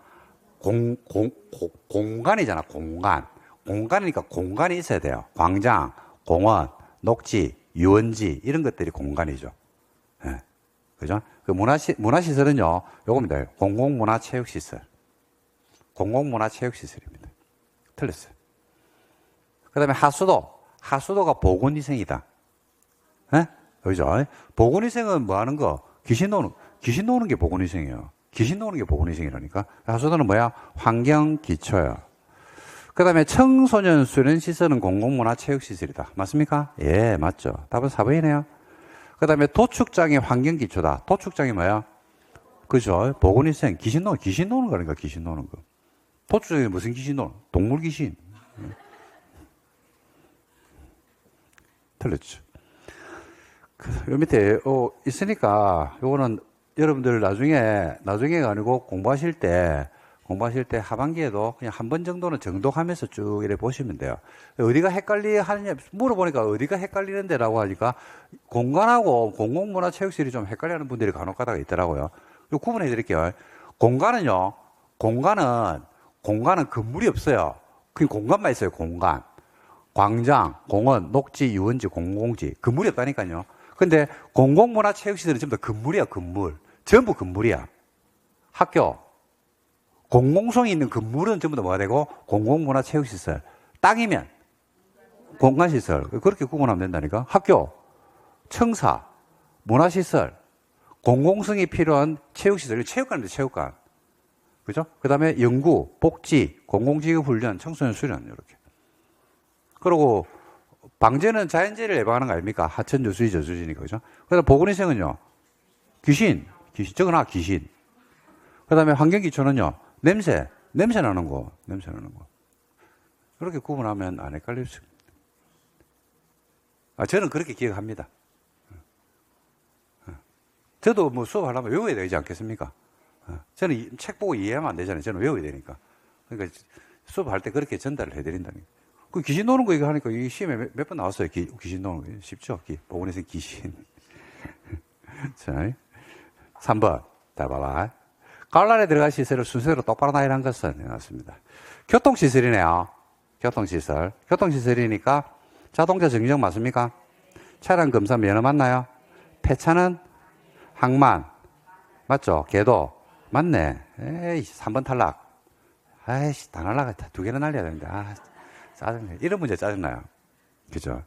공간이잖아, 공간. 공간이니까 공간이 있어야 돼요. 광장, 공원, 녹지, 유원지, 이런 것들이 공간이죠. 네. 그죠? 그 문화시설은요, 요겁니다. 공공문화체육시설. 공공문화체육시설입니다. 틀렸어요. 그 다음에 하수도가 보건위생이다. 예? 그죠? 보건위생은 뭐 하는 거? 귀신 노는 게 보건위생이에요. 귀신 노는 게 보건위생이라니까. 하수도는 뭐야? 환경기초예요. 그 다음에 청소년 수련시설은 공공문화체육시설이다. 맞습니까? 예, 맞죠. 답은 4번이네요. 그 다음에 도축장이 환경기초다. 도축장이 뭐야? 그죠? 보건위생. 귀신 노는 거니까, 귀신 노는 거. 도축장이 무슨 귀신 노는? 동물 귀신. 틀렸죠. 요 밑에, 있으니까, 요거는 여러분들 나중에가 아니고 공부하실 때 하반기에도 그냥 한 번 정도는 정독하면서 쭉 이래 보시면 돼요. 어디가 하느냐 물어보니까 어디가 헷갈리는데라고 하니까 공간하고 공공문화체육실이 좀 헷갈리는 분들이 간혹 가다가 있더라고요. 요 구분해 드릴게요. 공간은 건물이 없어요. 그냥 공간만 있어요, 공간. 광장, 공원, 녹지, 유원지, 공공지. 건물이 없다니까요. 근데 공공문화체육시설은 전부 다 건물이야, 건물. 전부 건물이야. 학교. 공공성이 있는 건물은 전부 다 뭐가 되고 공공문화체육시설. 땅이면 공간시설. 그렇게 구분하면 된다니까. 학교, 청사, 문화시설, 공공성이 필요한 체육시설. 체육관인데 체육관. 그죠? 그 다음에 연구, 복지, 공공지휘훈련, 청소년 수련 이렇게. 그리고 방제는 자연재해를 예방하는 거 아닙니까? 하천, 저수지, 저수지니까. 그죠? 그 다음에 보건위생은요. 귀신. 적어놔, 귀신. 그 다음에 환경기초는요. 냄새 나는 거. 그렇게 구분하면 안 헷갈릴 수 있습니다. 저는 그렇게 기억합니다. 저도 뭐 수업하려면 외워야 되지 않겠습니까? 저는 책 보고 이해하면 안 되잖아요. 저는 외워야 되니까. 그러니까 수업할 때 그렇게 전달을 해드린다니. 그 귀신 노는 거 이거 하니까 이 시험에 몇 번 나왔어요. 귀신 노는 거. 쉽죠? 보건에서 귀신. 자, 3번. 자, 봐봐. 가을날에 들어갈 시설을 순서대로 똑바로 나열한 것은 해놨습니다. 교통시설이네요. 교통시설이니까 자동차 정류장 맞습니까? 차량 검사 면허 맞나요? 폐차는 항만 맞죠? 계도 맞네. 에이, 3번 탈락. 아이씨, 다 날라갔다. 2개는 날려야 되는데. 아, 짜증나. 이런 문제 짜증나요. 그죠?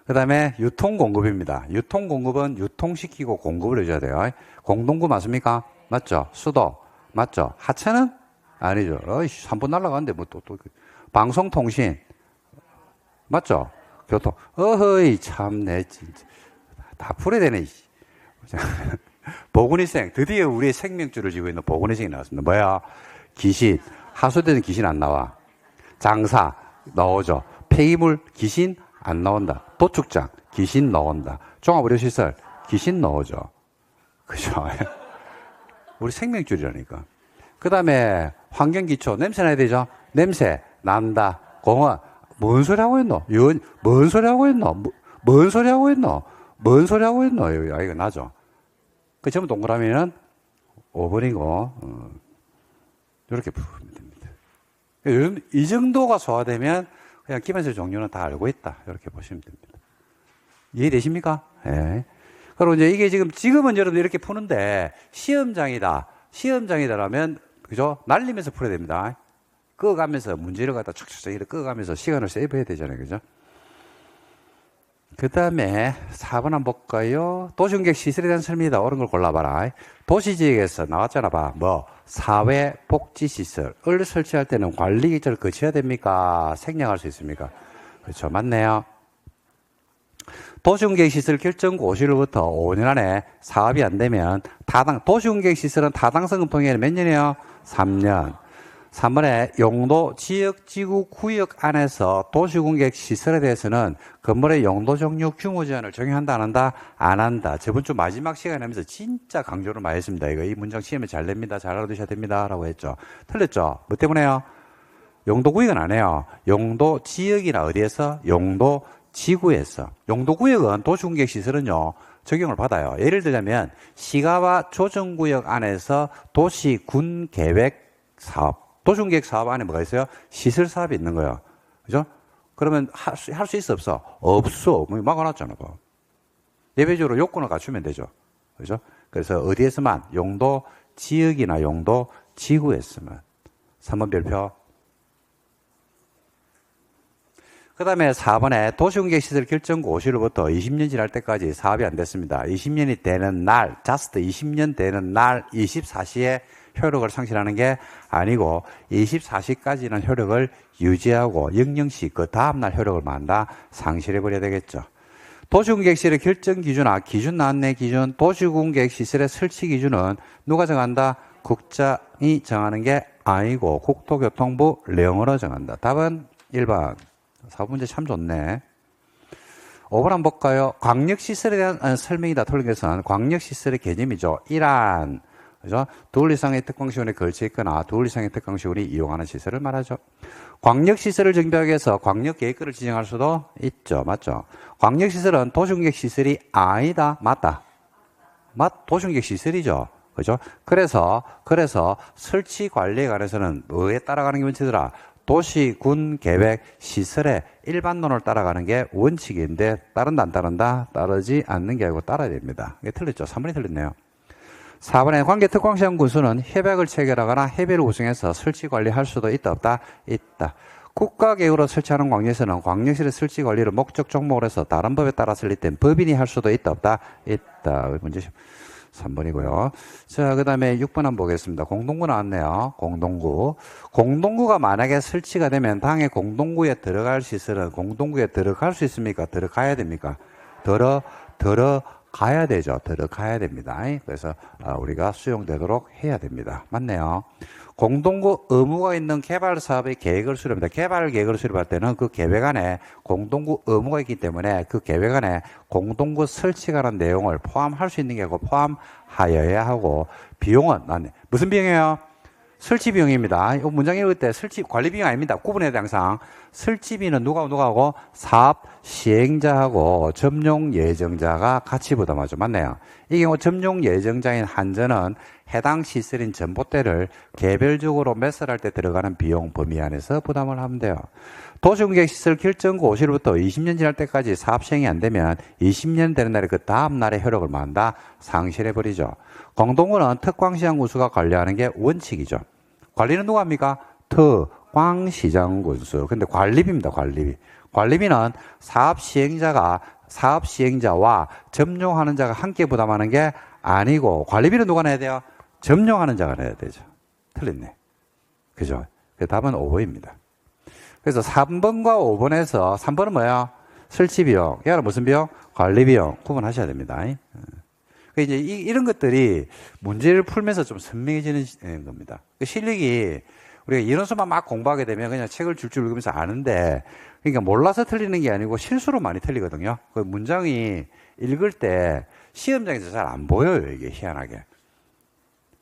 그 다음에 유통공급입니다. 유통공급은 유통시키고 공급을 해줘야 돼요. 공동구 맞습니까? 맞죠? 수도. 맞죠? 하천은? 아니죠. 어이씨, 3번 날라갔는데, 뭐 또. 방송통신. 맞죠? 교통. 어허이, 참내, 진짜. 다 풀어야 되네, 보건위생. 드디어 우리의 생명줄을 쥐고 있는 보건위생이 나왔습니다. 뭐야? 귀신. 하수되는 귀신 안 나와. 장사. 나오죠. 폐기물. 귀신 안 나온다. 도축장. 귀신 나온다. 종합의료시설. 귀신 나오죠. 그죠? 우리 생명줄이라니까. 그 다음에 환경기초. 냄새 나야 되죠? 냄새. 난다. 공원. 뭔 소리 하고 있노? 뭔 소리 하고 있노? 뭔 소리 하고 있노? 뭔 소리 하고 있노? 아, 이거 나죠? 그 전부 동그라미는 5번이고, 이렇게 풀면 됩니다. 이 정도가 소화되면 그냥 기반술 종류는 다 알고 있다. 이렇게 보시면 됩니다. 이해되십니까? 예. 네. 그리고 이제 이게 지금은 여러분들 이렇게 푸는데, 시험장이다라면, 그죠? 날리면서 풀어야 됩니다. 끄어가면서 문제를 갖다 촥촥 이렇게 끄어가면서 시간을 세이브해야 되잖아요. 그죠? 그 다음에 4번 한번 볼까요? 도시공객 시설에 대한 설명이다. 옳은 걸 골라봐라. 도시지역에서 나왔잖아. 봐. 뭐 사회복지시설을 설치할 때는 관리기절을 거쳐야 됩니까? 생략할 수 있습니까? 그렇죠. 맞네요. 도시공객시설 결정고시로부터 5년 안에 사업이 안 되면 도시공객시설은 타당성은 통해는 몇 년이에요? 3년. 3번에 용도, 지역, 지구, 구역 안에서 도시공객 시설에 대해서는 건물의 용도 종류, 규모 제한을 적용한다, 안 한다? 안 한다. 저번 주 마지막 시간에 하면서 진짜 강조를 많이 했습니다. 이 문장 시험에 잘 냅니다. 잘 알아두셔야 됩니다. 라고 했죠. 틀렸죠? 뭐 때문에요? 용도 구역은 안 해요. 용도 지역이나 어디에서? 용도 지구에서. 용도 구역은 도시공객 시설은요, 적용을 받아요. 예를 들자면, 시가와 조정구역 안에서 도시군 계획 사업. 도시공객 사업 안에 뭐가 있어요? 시설 사업이 있는 거예요. 그죠? 그러면 할 수 있어, 없어? 없어. 뭐 막아놨잖아, 뭐. 예외적으로 요건을 갖추면 되죠. 그죠? 그래서 어디에서만? 용도 지역이나 용도 지구에서만. 3번 별표. 그 다음에 4번에 도시공객 시설 결정 고시로부터 20년 지날 때까지 사업이 안 됐습니다. 20년이 되는 날, just 20년 되는 날 24시에 효력을 상실하는 게 아니고 24시까지는 효력을 유지하고 00시 그 다음날 효력을 만다 상실해버려야 되겠죠. 도시공객시설의 결정 기준아 기준 안내 기준 도시공객시설의 설치 기준은 누가 정한다? 국장이 정하는 게 아니고 국토교통부 령으로 정한다. 답은 1번. 4문제 참 좋네. 5번 한번 볼까요? 광역시설에 대한 설명이다. 틀린 것은 광역시설의 개념이죠. 이란 그죠? 둘 이상의 특광시군에 걸쳐 있거나 둘 이상의 특광시군이 이용하는 시설을 말하죠. 광역시설을 정비하기 위해서 광역계획구를 지정할 수도 있죠. 맞죠? 광역시설은 도시공객시설이 아니다. 맞다. 도시공객시설이죠. 그죠? 그래서 설치 관리에 관해서는 뭐에 따라가는 게 원칙이더라? 도시군 계획 시설의 일반론을 따라가는 게 원칙인데 따른다 안 따른다? 따르지 않는 게 아니고 따라야 됩니다. 이게 틀렸죠? 3번이 틀렸네요. 4번에 관계특광시장 군수는 협약을 체결하거나 협의를 구성해서 설치 관리할 수도 있다 없다? 있다. 국가계획으로 설치하는 광역에서는 광역시설 설치 관리를 목적 종목으로 해서 다른 법에 따라 설립된 법인이 할 수도 있다 없다? 있다. 문제 3번이고요. 자, 그 다음에 6번 한번 보겠습니다. 공동구 나왔네요. 공동구. 공동구가 만약에 설치가 되면 당의 공동구에 들어갈 시설은 공동구에 들어갈 수 있습니까? 들어가야 됩니까? 들어가야 되죠. 들어가야 됩니다. 그래서 우리가 수용되도록 해야 됩니다. 맞네요. 공동구 의무가 있는 개발 사업의 계획을 수립합니다. 개발 계획을 수립할 때는 그 계획 안에 공동구 의무가 있기 때문에 그 계획 안에 공동구 설치에 관한 내용을 포함할 수 있는 게 아니고 포함하여야 하고 비용은 무슨 비용이에요? 설치 비용입니다. 이 문장 읽을 때 설치 관리 비용 아닙니다. 구분해야 돼 항상. 설치비는 누가 하고 사업 시행자하고 점용 예정자가 같이 부담하죠. 맞네요. 이 경우 점용 예정자인 한전은 해당 시설인 전봇대를 개별적으로 매설할 때 들어가는 비용 범위 안에서 부담을 하면 돼요. 도시공개시설 결정고시로부터 20년 지날 때까지 사업 시행이 안 되면 20년 되는 날에 그 다음 날에 효력을 만다 상실해버리죠. 공동구는 특광시장군수가 관리하는 게 원칙이죠. 관리는 누가 합니까? 특광시장군수. 근데 관리비입니다. 관리비는 사업 시행자와 점용하는 자가 함께 부담하는 게 아니고, 관리비는 누가 내야 돼요? 점용하는 자가 내야 되죠. 틀렸네. 그죠? 그 답은 5번입니다. 그래서 3번과 5번에서 3번은 뭐야? 설치비용. 얘는 무슨 비용? 관리비용. 구분하셔야 됩니다. 이제 이런 것들이 문제를 풀면서 좀 선명해지는 겁니다. 실력이 우리가 이론서만 막 공부하게 되면 그냥 책을 줄줄 읽으면서 아는데, 그러니까 몰라서 틀리는 게 아니고 실수로 많이 틀리거든요. 그 문장이 읽을 때 시험장에서 잘 안 보여요, 이게 희한하게.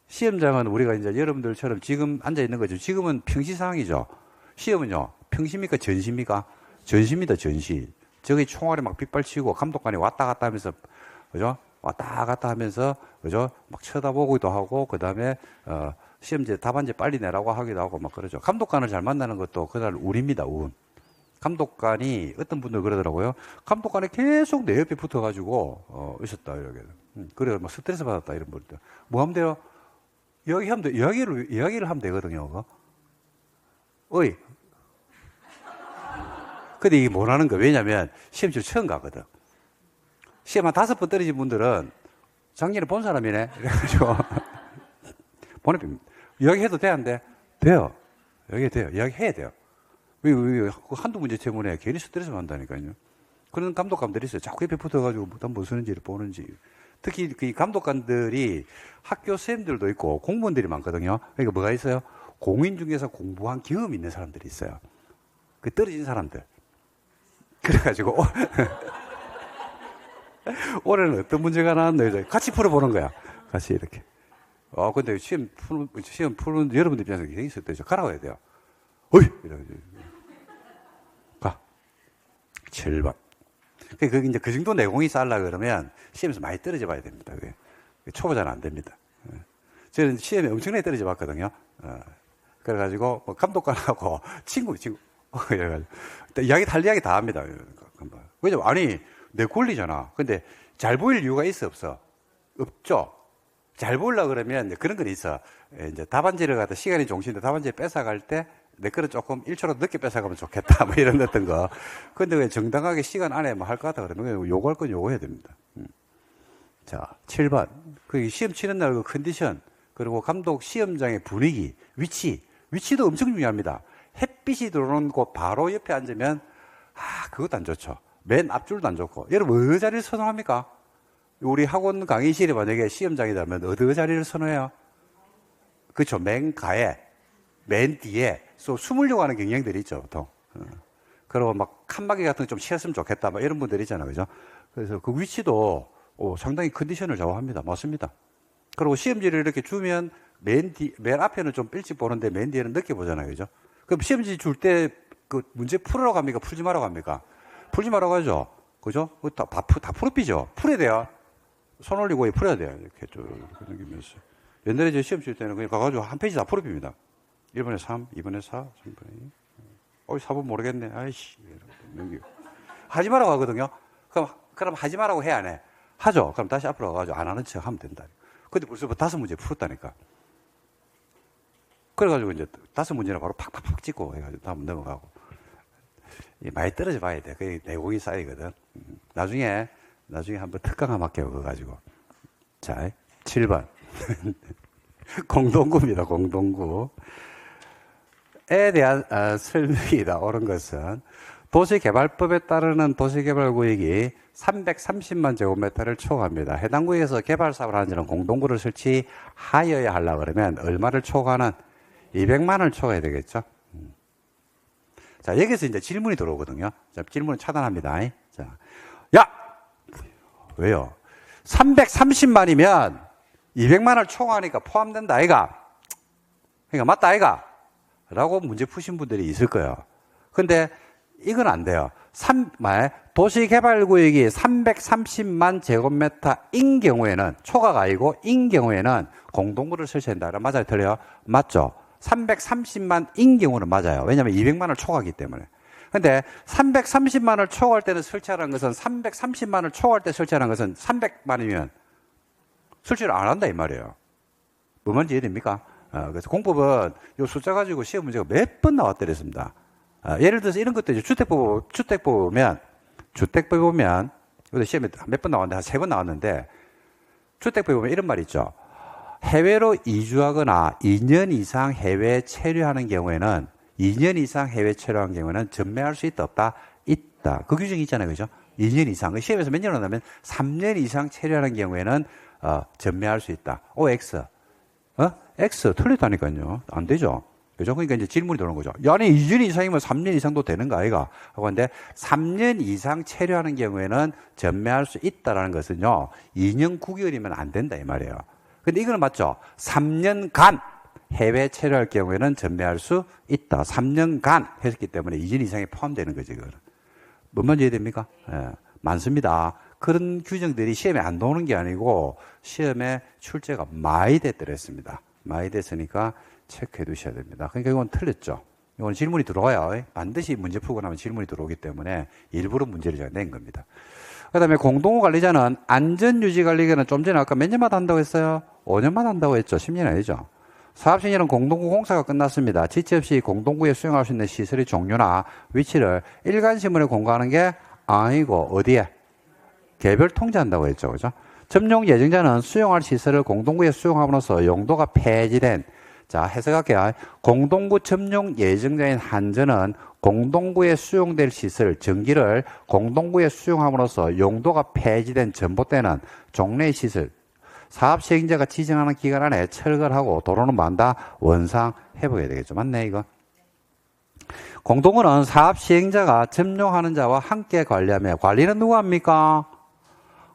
시험장은 우리가 이제 여러분들처럼 지금 앉아 있는 거죠. 지금은 평시 상황이죠. 시험은요, 평시입니까? 전시입니까? 전시입니다, 전시. 저기 총알이 막 빗발치고 감독관이 왔다 갔다 하면서, 그죠? 왔다 갔다 하면서, 그죠? 막 쳐다보기도 하고, 그 다음에, 시험지 답안지 빨리 내라고 하기도 하고 막 그러죠. 감독관을 잘 만나는 것도 그날 운입니다, 운. 감독관이 어떤 분들 그러더라고요. 감독관이 계속 내 옆에 붙어가지고 있었다 이렇게. 그래 막 스트레스 받았다 이런 분들. 뭐 하면 돼요? 이야기하면 돼. 이야기를 하면 되거든요. 그거. 어이. 근데 이게 뭐라는 거? 왜냐면 시험실 처음 가거든. 시험 한 5번 떨어진 분들은 작년에 본 사람이네. 그래가지고 보내줍니다. 이야기해도 돼, 안 돼? 돼요. 이야기 돼요. 이야기해야 돼요. 왜, 한두 문제 때문에 괜히 스트레스 받는다니까요. 그런 감독관들이 있어요. 자꾸 옆에 붙어가지고 뭐 쓰는지를 보는지. 특히 그 감독관들이 학교 선생님들도 있고 공무원들이 많거든요. 그러니까 뭐가 있어요? 공인 중에서 공부한 경험이 있는 사람들이 있어요. 그 떨어진 사람들. 그래가지고 올해는 어떤 문제가 나왔나요? 같이 풀어보는 거야. 같이 이렇게. 근데 시험 푸는 여러분들 입장에서 굉장히 스트레스 가라고 해야 돼요. 어이! 이래가지고. 가. 7번. 이제 그 정도 내공이 쌓으려고 그러면 시험에서 많이 떨어져 봐야 됩니다. 그게. 초보자는 안 됩니다. 저는 시험에 엄청나게 떨어져 봤거든요. 그래가지고, 뭐 감독관하고 친구. 그래가지고. 할 이야기 다 합니다. 왜냐면, 아니, 내 권리잖아. 근데 잘 보일 이유가 있어, 없어? 없죠? 잘 보려고 그러면 그런 건 있어. 이제 답안지를 갖다 시간이 종신인데 답안지를 뺏어갈 때 내 거는 조금 1초라도 늦게 뺏어가면 좋겠다. 뭐 이런 어떤 거. 근데 왜 정당하게 시간 안에 뭐 할 것 같다 그러면 요구할 건 요구해야 됩니다. 자, 7번. 그 시험 치는 날 그 컨디션, 그리고 감독 시험장의 분위기, 위치도 엄청 중요합니다. 햇빛이 들어오는 곳 바로 옆에 앉으면, 그것도 안 좋죠. 맨 앞줄도 안 좋고. 여러분, 어느 자리를 선호합니까? 우리 학원 강의실에 만약에 시험장이라면 어느 자리를 선호해요? 그렇죠. 맨 가에, 맨 뒤에 숨으려고 하는 경향들이 있죠, 보통. 그리고 막 칸막이 같은 거 좀 치웠으면 좋겠다, 막 이런 분들 있잖아요, 그죠? 그래서 그 위치도 상당히 컨디션을 좌우합니다. 맞습니다. 그리고 시험지를 이렇게 주면 맨 앞에는 좀 일찍 보는데 맨 뒤에는 늦게 보잖아요, 그죠? 그럼 시험지 줄 때 그 문제 풀으러 갑니까? 풀지 말러 갑니까? 풀지 말러 가죠, 그죠? 다 풀어삐죠? 풀어야 돼요. 손 올리고 풀어야 돼요. 이렇게 쭉 넘기면서. 옛날에 저 시험 칠 때는 그냥 가가지고 한 페이지 다 풀어빕니다. 1번에 3, 2번에 4, 3번에 2. 4번 모르겠네. 아이씨. 넘기고. 하지 말라고 하거든요. 그럼 하지 말라고 해, 안 해? 하죠. 그럼 다시 앞으로 가가지고 안 하는 척 하면 된다. 근데 벌써 5문제 풀었다니까. 그래가지고 이제 5문제는 바로 팍팍팍 찍고 해가지고 다음 넘어가고. 많이 떨어져 봐야 돼. 그게 내공이 쌓이거든. 나중에 한번 특강 한번 할게요. 그거 가지고. 자, 7번. 공동구입니다. 공동구. 에 대한 설명이다. 옳은 것은 도시개발법에 따르는 도시개발구역이 330만 제곱미터를 초과합니다. 해당 구역에서 개발사업을 하는 자는 공동구를 설치하여야 하려고 그러면 얼마를 초과하는? 200만 원을 초과해야 되겠죠. 자, 여기서 이제 질문이 들어오거든요. 자, 질문을 차단합니다. 자, 야! 왜요? 330만이면 200만 원을 초과하니까 포함된다, 아이가? 그러니까 맞다, 아이가? 라고 문제 푸신 분들이 있을 거예요. 근데 이건 안 돼요. 도시개발구역이 330만 제곱미터인 경우에는, 초과가 아니고 인 경우에는 공동구를 설치한다. 맞아요? 틀려요? 맞죠? 330만인 경우는 맞아요. 왜냐하면 200만을 초과하기 때문에. 근데 330만을 초과할 때는 설치하라는 것은 330만을 초과할 때 설치하라는 것은 300만이면 설치를 안 한다 이 말이에요. 뭐 말인지 이해됩니까? 그래서 공법은 이 숫자 가지고 시험 문제가 몇 번 나왔더랬습니다. 예를 들어서 이런 것도 이제 주택법 보면, 이것도 시험에 몇 번 나왔는데, 한 3번 나왔는데, 주택법에 보면 이런 말이 있죠. 해외로 이주하거나 2년 이상 해외에 체류하는 경우에는, 2년 이상 해외 체류하는 경우에는 전매할 수 있다, 없다? 있다. 그 규정이 있잖아요. 그죠? 2년 이상. 시험에서 몇 년을 하면 3년 이상 체류하는 경우에는, 전매할 수 있다. OX. X 틀렸다니까요. 안 되죠. 그죠? 그러니까 이제 질문이 들어오는 거죠. 야, 아니, 2년 이상이면 3년 이상도 되는 거 아이가? 하고 하는데, 3년 이상 체류하는 경우에는 전매할 수 있다라는 것은요, 2년 9개월이면 안 된다, 이 말이에요. 근데 이거는 맞죠? 3년간 해외 체류할 경우에는 전매할 수 있다. 3년간 했기 때문에 2년 이상에 포함되는 거지, 그거는. 뭔 말인지 이해됩니까? 예, 많습니다. 그런 규정들이 시험에 안 나오는 게 아니고, 시험에 출제가 많이 됐더랬습니다. 많이 됐으니까, 체크해 두셔야 됩니다. 그러니까 이건 틀렸죠. 이건 질문이 들어와요. 반드시 문제 풀고 나면 질문이 들어오기 때문에 일부러 문제를 제가 낸 겁니다. 그 다음에 공동구 관리자는 안전유지관리계는 좀 전에 아까 몇 년마다 한다고 했어요? 5년마다 한다고 했죠. 10년 아니죠. 사업시행일은 공동구 공사가 끝났습니다. 지체 없이 공동구에 수용할 수 있는 시설의 종류나 위치를 일간신문에 공고하는 게 아니고 어디에? 개별 통지한다고 했죠. 그죠? 점용 예정자는 수용할 시설을 공동구에 수용함으로써 용도가 폐지된, 자, 해석할게요. 공동구 점용 예정자인 한전은 공동구에 수용될 시설, 전기를 공동구에 수용함으로써 용도가 폐지된 전봇대는 종래의 시설, 사업 시행자가 지정하는 기간 안에 철거를 하고 도로는 만다 원상 회복해야 되겠죠. 맞네, 이거? 공동구는 사업 시행자가 점용하는 자와 함께 관리하며, 관리는 누가 합니까?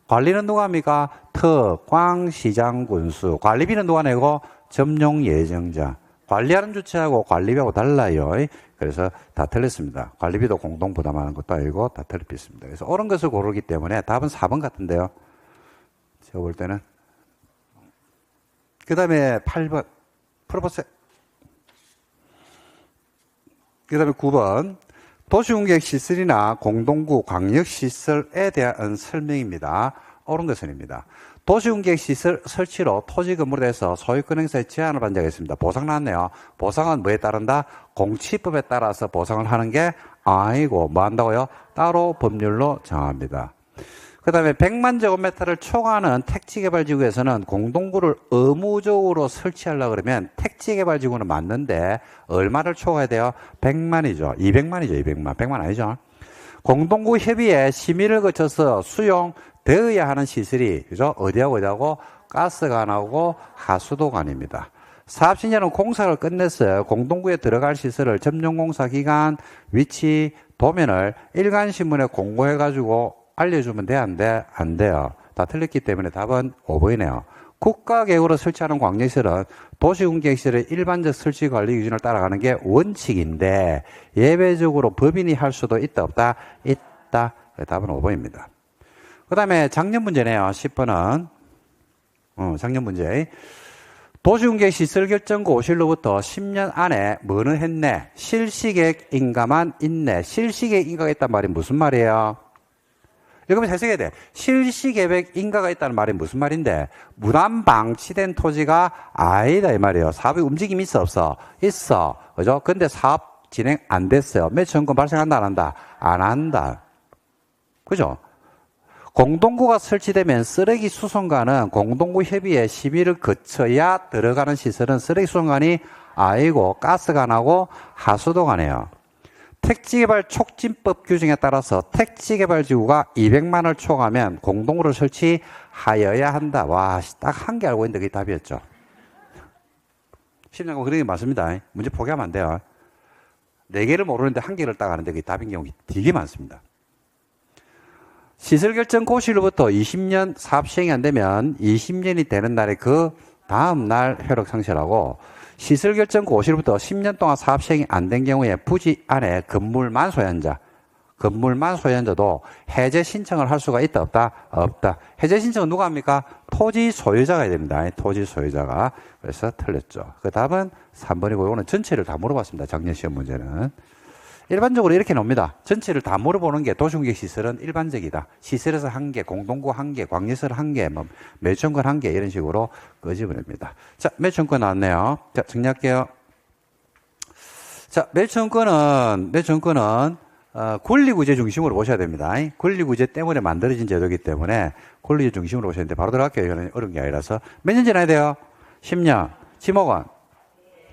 관리는 누가 합니까? 특, 시장, 군수. 관리비는 누가 내고? 점용 예정자. 관리하는 주체하고 관리비하고 달라요. 그래서 다 틀렸습니다. 관리비도 공동 부담하는 것도 아니고 다 틀렸습니다. 그래서 옳은 것을 고르기 때문에 답은 4번 같은데요. 제가 볼 때는. 그 다음에 8번. 풀어보세요. 그 다음에 9번. 도시공객시설이나 공동구 광역시설에 대한 설명입니다. 옳은 것은입니다. 도시공객시설 설치로 토지 건물에 대해서 소유권 행사에 제한을 받은 적이 있습니다. 보상 나왔네요. 보상은 뭐에 따른다? 공치법에 따라서 보상을 하는 게 아니고 뭐 한다고요? 따로 법률로 정합니다. 그 다음에 100만 제곱미터를 초과하는 택지개발지구에서는 공동구를 의무적으로 설치하려고 그러면 택지개발지구는 맞는데 얼마를 초과해야 돼요? 100만이죠. 200만이죠. 200만. 100만 아니죠. 공동구 협의회 심의를 거쳐서 수용되어야 하는 시설이, 그죠? 어디하고 가스관하고 하수도관입니다. 사업신자는 공사를 끝냈어요. 공동구에 들어갈 시설을 점용공사 기간, 위치, 도면을 일간신문에 공고해가지고 알려주면 돼, 안 돼? 안 돼요. 다 틀렸기 때문에 답은 5번이네요. 국가계획으로 설치하는 광역시설은 도시공객시설의 일반적 설치 관리 기준을 따라가는 게 원칙인데 예외적으로 법인이 할 수도 있다, 없다? 있다. 답은 5번입니다. 그 다음에 작년 문제네요. 10번은. 작년 문제. 도시공객시설 결정구 오실로부터 10년 안에 뭐는 했네? 실시계획 인가만 있네. 실시계획 인가가 있단 말이 무슨 말이에요? 읽으면서 해석해야 돼. 실시계획 인가가 있다는 말이 무슨 말인데? 무단 방치된 토지가 아니다 이 말이에요. 사업의 움직임이 있어 없어? 있어. 그죠? 근데 사업 진행 안 됐어요. 매천권 발생한다 안 한다? 안 한다. 그죠? 공동구가 설치되면 쓰레기 수송관은 공동구 협의회 심의를 거쳐야 들어가는 시설은 쓰레기 수송관이 아니고 가스관하고 하수도관이에요. 택지개발 촉진법 규정에 따라서 택지개발지구가 200만을 초과하면 공동구를 설치하여야 한다. 와, 딱 한 개 알고 있는데 그게 답이었죠. 심리학은 그런 게 맞습니다. 문제 포기하면 안 돼요. 4개를 모르는데 한 개를 딱 아는데 그게 답인 경우가 되게 많습니다. 시설결정 고시로부터 20년 사업 시행이 안 되면 20년이 되는 날에 그 다음 날 효력 상실하고 시설결정 고시로부터 10년 동안 사업 시행이 안 된 경우에 부지 안에 건물만 소유한 자, 건물만 소유한 자도 해제 신청을 할 수가 있다, 없다? 없다. 해제 신청은 누가 합니까? 토지 소유자가 해야 됩니다. 토지 소유자가. 그래서 틀렸죠. 그 답은 3번이고, 이거는 전체를 다 물어봤습니다. 작년 시험 문제는. 일반적으로 이렇게 나옵니다. 전체를 다 물어보는 게 도시공개 시설은 일반적이다. 시설에서 한 개, 공동구 한 개, 광역시설 한 개, 뭐 매춘권 한 개 이런 식으로 끄집어냅니다. 자, 매춘권 나왔네요. 자, 정리할게요. 자, 매춘권은 권리구제 중심으로 보셔야 됩니다. 권리구제 때문에 만들어진 제도이기 때문에 권리구제 중심으로 보셔야 되는데 바로 들어갈게요. 이거는 어려운 게 아니라서. 몇 년 지나야 돼요? 10년.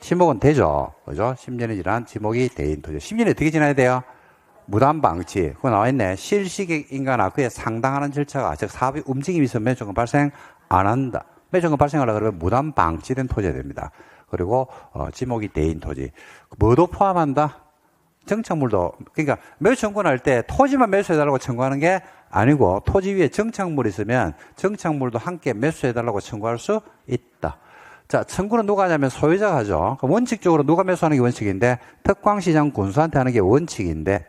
지목은 되죠. 그죠? 10년이 지난 지목이 대인 토지. 10년이 어떻게 지나야 돼요? 무단 방치. 그거 나와있네. 실시인가나 그에 상당하는 절차가, 즉, 사업의 움직임이 있으면 매춘권 발생 안 한다. 매춘권 발생하려고 그러면 무단 방치된 토지가 됩니다. 그리고, 지목이 대인 토지. 뭐도 포함한다? 정착물도, 그러니까 매춘권 할 때 토지만 매수해달라고 청구하는 게 아니고, 토지 위에 정착물이 있으면 정착물도 함께 매수해달라고 청구할 수 있다. 자, 청구는 누가 하냐면 소유자가 하죠. 원칙적으로 누가 매수하는 게 원칙인데, 특광시장 군수한테 하는 게 원칙인데,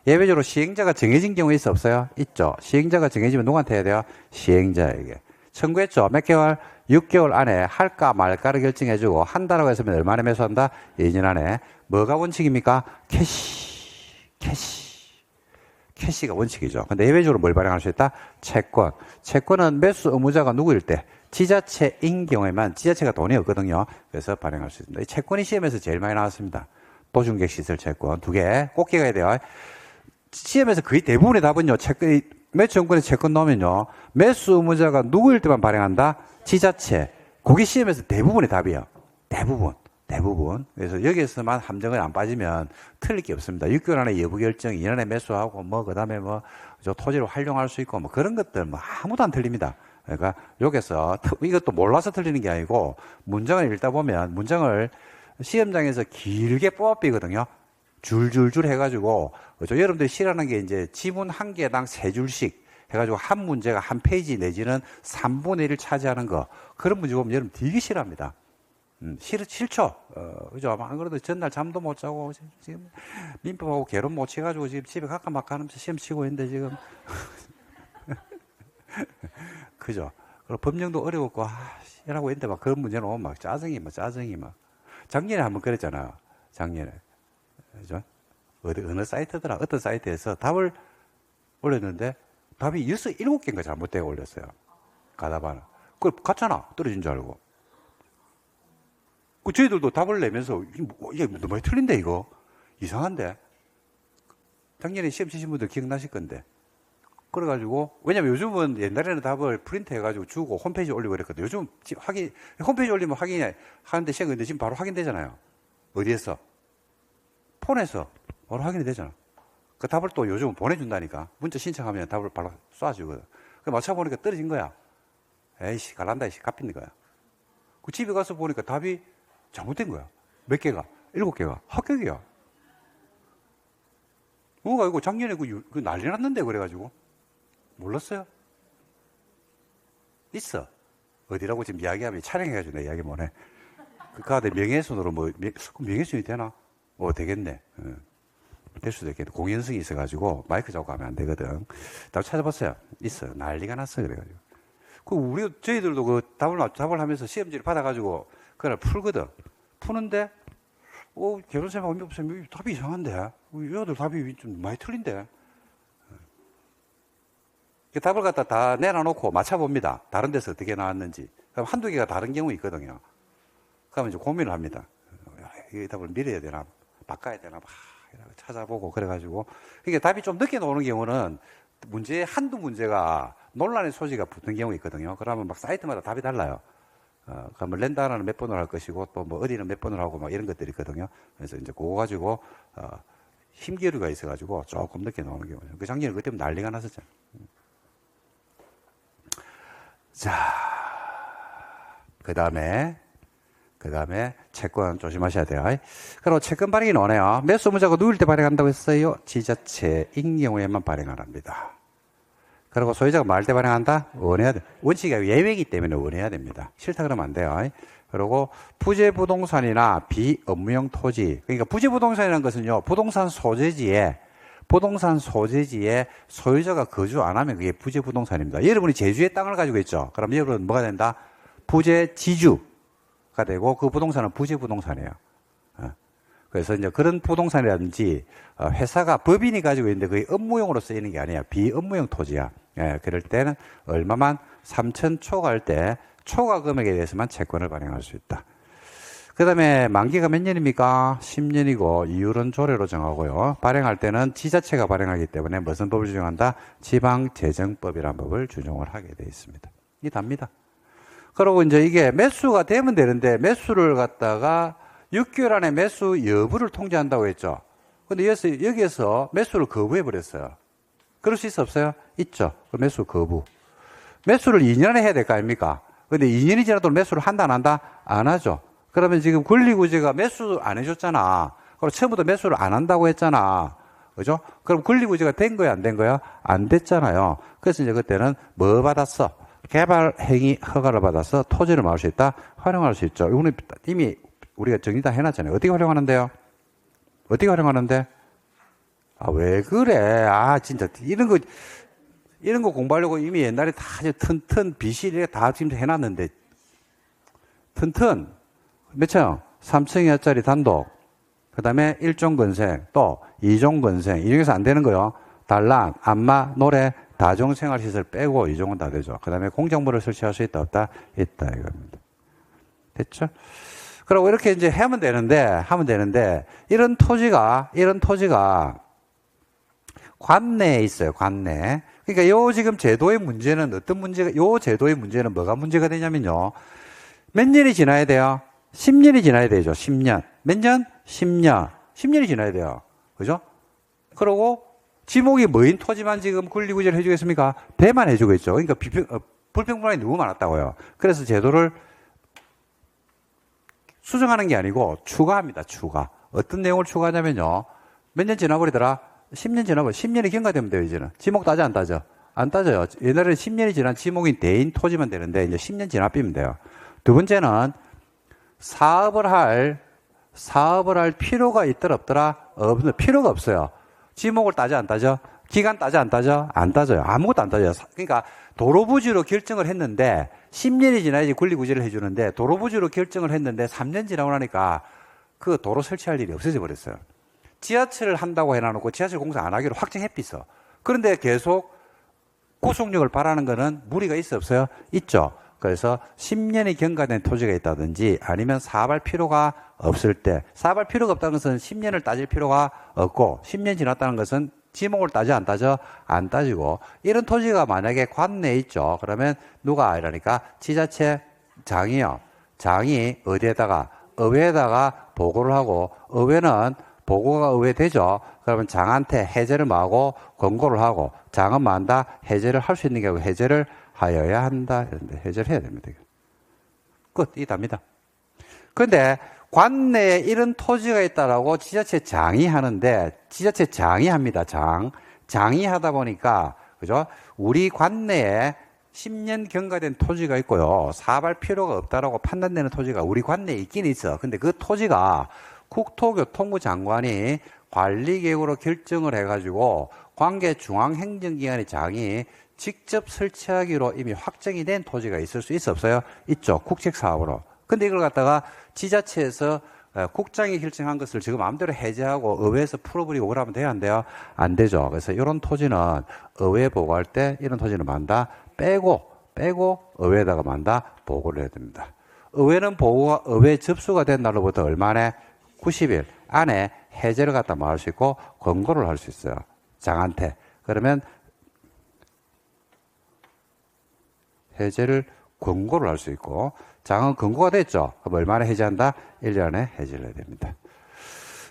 예외적으로 시행자가 정해진 경우 있어 없어요? 있죠. 시행자가 정해지면 누구한테 해야 돼요? 시행자에게. 청구했죠. 몇 개월? 6개월 안에 할까 말까를 결정해주고, 한다라고 했으면 얼마나 매수한다? 2년 안에. 뭐가 원칙입니까? 캐시가 원칙이죠. 근데 예외적으로 뭘 발행할 수 있다? 채권. 채권은 매수 의무자가 누구일 때? 지자체인 경우에만, 지자체가 돈이 없거든요. 그래서 발행할 수 있습니다. 이 채권이 시험에서 제일 많이 나왔습니다. 도중객시설 채권 2개 꼭 기억해야 돼요. 시험에서 거의 대부분의 답은요, 매수증권에 채권 넣으면요, 매수 의무자가 누구일 때만 발행한다? 지자체. 그게 시험에서 대부분의 답이에요. 대부분. 그래서 여기에서만 함정을 안 빠지면 틀릴 게 없습니다. 6개월 안에 여부 결정, 2년 안에 매수하고, 그 다음에 저 토지를 활용할 수 있고, 그런 것들, 아무도 안 틀립니다. 그러니까 여기서 이것도 몰라서 틀리는 게 아니고 문장을 읽다 보면 문장을 시험장에서 길게 뽑아비거든요. 줄줄줄 해가지고 여러분들이 싫어하는 게 이제 지문 한 개당 3줄씩 해가지고 한 문제가 한 페이지 내지는 3분의 1을 차지하는 거, 그런 문제 보면 여러분 되게 싫어합니다. 싫죠. 그죠? 안 그래도 전날 잠도 못 자고 지금 민법하고 개론 못 치가지고 지금 집에 가까마까 하면서 시험 치고 있는데 지금. 그죠? 그리고 법령도 어려웠고, 이라고 했는데 그런 문제는 오면 짜증이. 작년에 한번 그랬잖아요. 작년에. 그죠? 어느 사이트더라? 어떤 사이트에서 답을 올렸는데, 답이 7개인가 잘못되어 올렸어요. 가다바는. 그걸 갔잖아. 떨어진 줄 알고. 저희들도 답을 내면서, 이게 너무 틀린데, 이거? 이상한데? 작년에 시험 치신 분들 기억나실 건데. 그래가지고, 왜냐면 요즘은 옛날에는 답을 프린트 해가지고 주고 홈페이지에 올리고 그랬거든요. 요즘 홈페이지 올리면 하는데 시간 근데 지금 바로 확인되잖아요. 어디에서? 폰에서 바로 확인이 되잖아. 그 답을 또 요즘은 보내준다니까. 문자 신청하면 답을 바로 쏴주거든. 그 맞춰보니까 떨어진 거야. 에이씨, 갈란다, 갚힌 거야. 그 집에 가서 보니까 답이 잘못된 거야. 몇 개가? 7개가. 합격이야. 뭐가 이거 작년에 그 난리 났는데, 그래가지고. 몰랐어요? 있어. 어디라고 지금 이야기하면 촬영해가지고 내 이야기 못해. 그 카드 명예훼손으로 명예훼손이 되나? 되겠네. 될 수도 있겠네. 공연성이 있어가지고 마이크 잡고 하면 안 되거든. 나 찾아봤어요. 있어. 난리가 났어. 그래가지고. 저희들도 그 답을 하면서 시험지를 받아가지고 그날 풀거든. 푸는데, 결혼생활 의미 없으면 답이 이상한데? 여자들 답이 좀 많이 틀린데? 답을 갖다 다 내놔놓고 맞춰봅니다. 다른 데서 어떻게 나왔는지. 그럼 한두 개가 다른 경우 있거든요. 그러면 이제 고민을 합니다. 이 답을 밀어야 되나, 바꿔야 되나, 찾아보고, 그래가지고. 그러니까 답이 좀 늦게 나오는 경우는 한두 문제가 논란의 소지가 붙는 경우 있거든요. 그러면 사이트마다 답이 달라요. 그러면 랜드 하나는 몇 번을 할 것이고, 또 어디는 몇 번을 하고 이런 것들이 있거든요. 그래서 이제 그거 가지고, 힘겨루가 있어가지고 조금 늦게 나오는 경우죠. 그 작년에 그때 난리가 났었잖아요. 자, 그 다음에 채권 조심하셔야 돼요. 그리고 채권 발행이 오네요. 매수 의무자가 누구일 때 발행한다고 했어요? 지자체인 경우에만 발행을 합니다. 그리고 소유자가 뭐 할 때 발행한다? 원해야 돼. 원칙이 예외이기 때문에 원해야 됩니다. 싫다 그러면 안 돼요. 그리고 부재부동산이나 비업무용 토지. 그러니까 부재부동산이라는 것은요, 부동산 소재지에 부동산 소재지에 소유자가 거주 안 하면 그게 부재 부동산입니다. 여러분이 제주에 땅을 가지고 있죠. 그럼 여러분은 뭐가 된다? 부재 지주가 되고 그 부동산은 부재 부동산이에요. 그래서 이제 그런 부동산이라든지 회사가 법인이 가지고 있는데 그게 업무용으로 쓰이는 게 아니야. 비업무용 토지야. 예, 그럴 때는 얼마만 3천 초과할 때 초과 금액에 대해서만 채권을 발행할 수 있다. 그 다음에 만기가 몇 년입니까? 10년이고 이율은 조례로 정하고요. 발행할 때는 지자체가 발행하기 때문에 무슨 법을 규정한다? 지방재정법이라는 법을 규정을 하게 되어 있습니다. 이 답니다. 그리고 이제 이게 매수가 되면 되는데 매수를 갖다가 6개월 안에 매수 여부를 통지한다고 했죠. 근데 여기에서 매수를 거부해버렸어요. 그럴 수 있어 없어요? 있죠. 매수 거부. 매수를 2년에 해야 될 거 아닙니까? 근데 2년이 지나도 매수를 한다 안 한다? 안 하죠. 그러면 지금 권리구제가 매수 안 해줬잖아. 그럼 처음부터 매수를 안 한다고 했잖아. 그죠? 그럼 권리구제가 된 거야, 안 된 거야? 안 됐잖아요. 그래서 이제 그때는 뭐 받았어? 개발 행위 허가를 받아서 토지를 마을 수 있다? 활용할 수 있죠. 이거는 이미 우리가 정리 다 해놨잖아요. 어떻게 활용하는데요? 어떻게 활용하는데? 아, 왜 그래? 아, 진짜. 이런 거 공부하려고 이미 옛날에 다 튼튼 비실에 다 지금 해놨는데. 튼튼. 몇 층? 3층짜리 단독. 그 다음에 1종 건생, 또 2종 건생. 이 중에서 안 되는 거요. 단랑, 안마, 노래, 다중생활시설 빼고 2종은 다 되죠. 그 다음에 공작물을 설치할 수 있다, 없다? 있다, 이겁니다. 됐죠? 그리고 이렇게 이제 하면 되는데, 이런 토지가 관내에 있어요, 관내. 그러니까 요 지금 제도의 문제는 어떤 문제가, 요 제도의 문제는 뭐가 문제가 되냐면요. 몇 년이 지나야 돼요? 10년이 지나야 되죠, 10년. 몇 년? 10년. 10년이 지나야 돼요. 그죠? 그리고 지목이 뭐인 토지만 지금 권리구제를 해주겠습니까? 배만 해주고 있죠. 그러니까 불평분란이 너무 많았다고요. 그래서 제도를 수정하는 게 아니고 추가합니다. 추가. 어떤 내용을 추가하냐면요. 몇 년 지나버리더라? 10년 지나버려. 10년이 경과되면 돼요, 이제는. 지목 따져, 안 따져? 안 따져요. 옛날에는 10년이 지난 지목인 대인 토지만 되는데 이제 10년 지나삐면 돼요. 두 번째는 사업을 할 필요가 있더라, 없더라? 없는 필요가 없어요. 지목을 따져, 안 따져? 기간 따져, 안 따져? 안 따져요. 아무것도 안 따져요. 그러니까 도로부지로 결정을 했는데 10년이 지나야지 권리구제를 해주는데 도로부지로 결정을 했는데 3년 지나고 나니까 그 도로 설치할 일이 없어져 버렸어요. 지하철을 한다고 해놔놓고 지하철 공사 안 하기로 확정했비서. 그런데 계속 구속력을 바라는 거는 무리가 있어 없어요? 있죠. 그래서 10년이 경과된 토지가 있다든지 아니면 사업할 필요가 없을 때, 사업할 필요가 없다는 것은 10년을 따질 필요가 없고 10년 지났다는 것은 지목을 따져 안 따져? 안 따지고 이런 토지가 만약에 관내에 있죠. 그러면 누가 이러니까 지자체 장이요. 장이 어디에다가? 의회에다가 보고를 하고 의회는 보고가 의회되죠. 그러면 장한테 해제를 뭐하고 권고를 하고 장은 뭐 한다? 해제를 할 수 있는 게 아니고 해제를 하여야 한다. 이런데 해제를 해야 됩니다. 끝. 이 답니다. 그런데 관내에 이런 토지가 있다라고 지자체 장이 하는데 지자체 장이 합니다. 장이 하다 보니까 그죠? 우리 관내에 10년 경과된 토지가 있고요. 사업할 필요가 없다라고 판단되는 토지가 우리 관내에 있긴 있어. 근데 그 토지가 국토교통부 장관이 관리계획으로 결정을 해가지고 관계 중앙행정기관의 장이 직접 설치하기로 이미 확정이 된 토지가 있을 수 있어 없어요? 있죠. 국책사업으로. 근데 이걸 갖다가 지자체에서 국장이 결정한 것을 지금 마음대로 해제하고 의회에서 풀어버리고 그러면 돼요? 안 돼요? 안 되죠. 그래서 이런 토지는 의회에 보고할 때 이런 토지는 만다 빼고 의회에다가 만다 보고를 해야 됩니다. 의회는 보고가 의회 접수가 된 날로부터 얼마나 90일 안에 해제를 갖다 말할 수 있고 권고를 할 수 있어요. 장한테. 그러면 해제를 권고를 할 수 있고 장은 권고가 됐죠. 그럼 얼마나 해제한다? 1년 안에 해제를 해야 됩니다.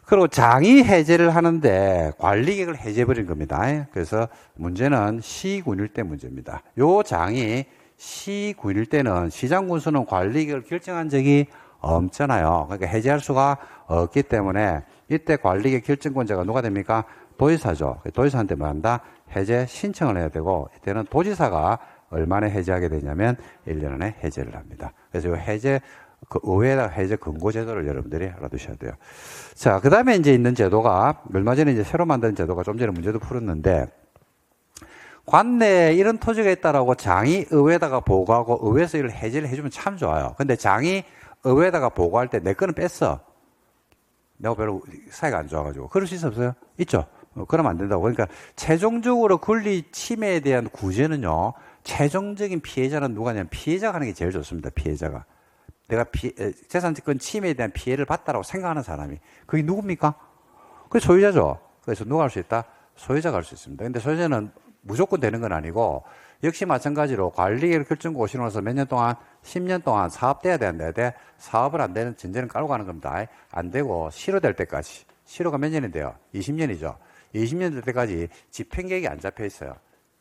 그리고 장이 해제를 하는데 관리계획을 해제해버린 겁니다. 그래서 문제는 시군일 때 문제입니다. 요 장이 시군일 때는 시장군수는 관리계획을 결정한 적이 없잖아요. 그러니까 해제할 수가 없기 때문에 이때 관리계획 결정권자가 누가 됩니까? 도지사죠. 도지사한테 뭐 한다? 해제 신청을 해야 되고 이때는 도지사가 얼마나 해제하게 되냐면 1년 안에 해제를 합니다. 그래서 이 해제 그 의회에다가 해제 근고 제도를 여러분들이 알아두셔야 돼요. 자, 그 다음에 이제 있는 제도가 얼마 전에 이제 새로 만든 제도가 좀 전에 문제도 풀었는데 관내에 이런 토지가 있다라고 장이 의회에다가 보고하고 의회에서 이걸 해제를 해주면 참 좋아요. 근데 장이 의회에다가 보고할 때 내 거는 뺐어. 내가 별로 사이가 안 좋아가지고. 그럴 수 있어 없어요? 있죠. 그러면 안 된다고. 그러니까 최종적으로 권리 침해에 대한 구제는요. 최종적인 피해자는 누가냐면 피해자가 하는 게 제일 좋습니다. 피해자가. 내가 재산권 침해에 대한 피해를 봤다라고 생각하는 사람이. 그게 누굽니까? 그게 소유자죠. 그래서 누가 할 수 있다? 소유자가 할 수 있습니다. 근데 소유자는 무조건 되는 건 아니고 역시 마찬가지로 관리계획 결정고 오시면서 몇 년 동안 10년 동안 사업돼야 되는데 돼. 사업을 안 되는 전제는 깔고 가는 겁니다. 안 되고 실효될 때까지. 실효가 몇 년인데요? 20년이죠. 20년 될 때까지 집행계획이 안 잡혀 있어요.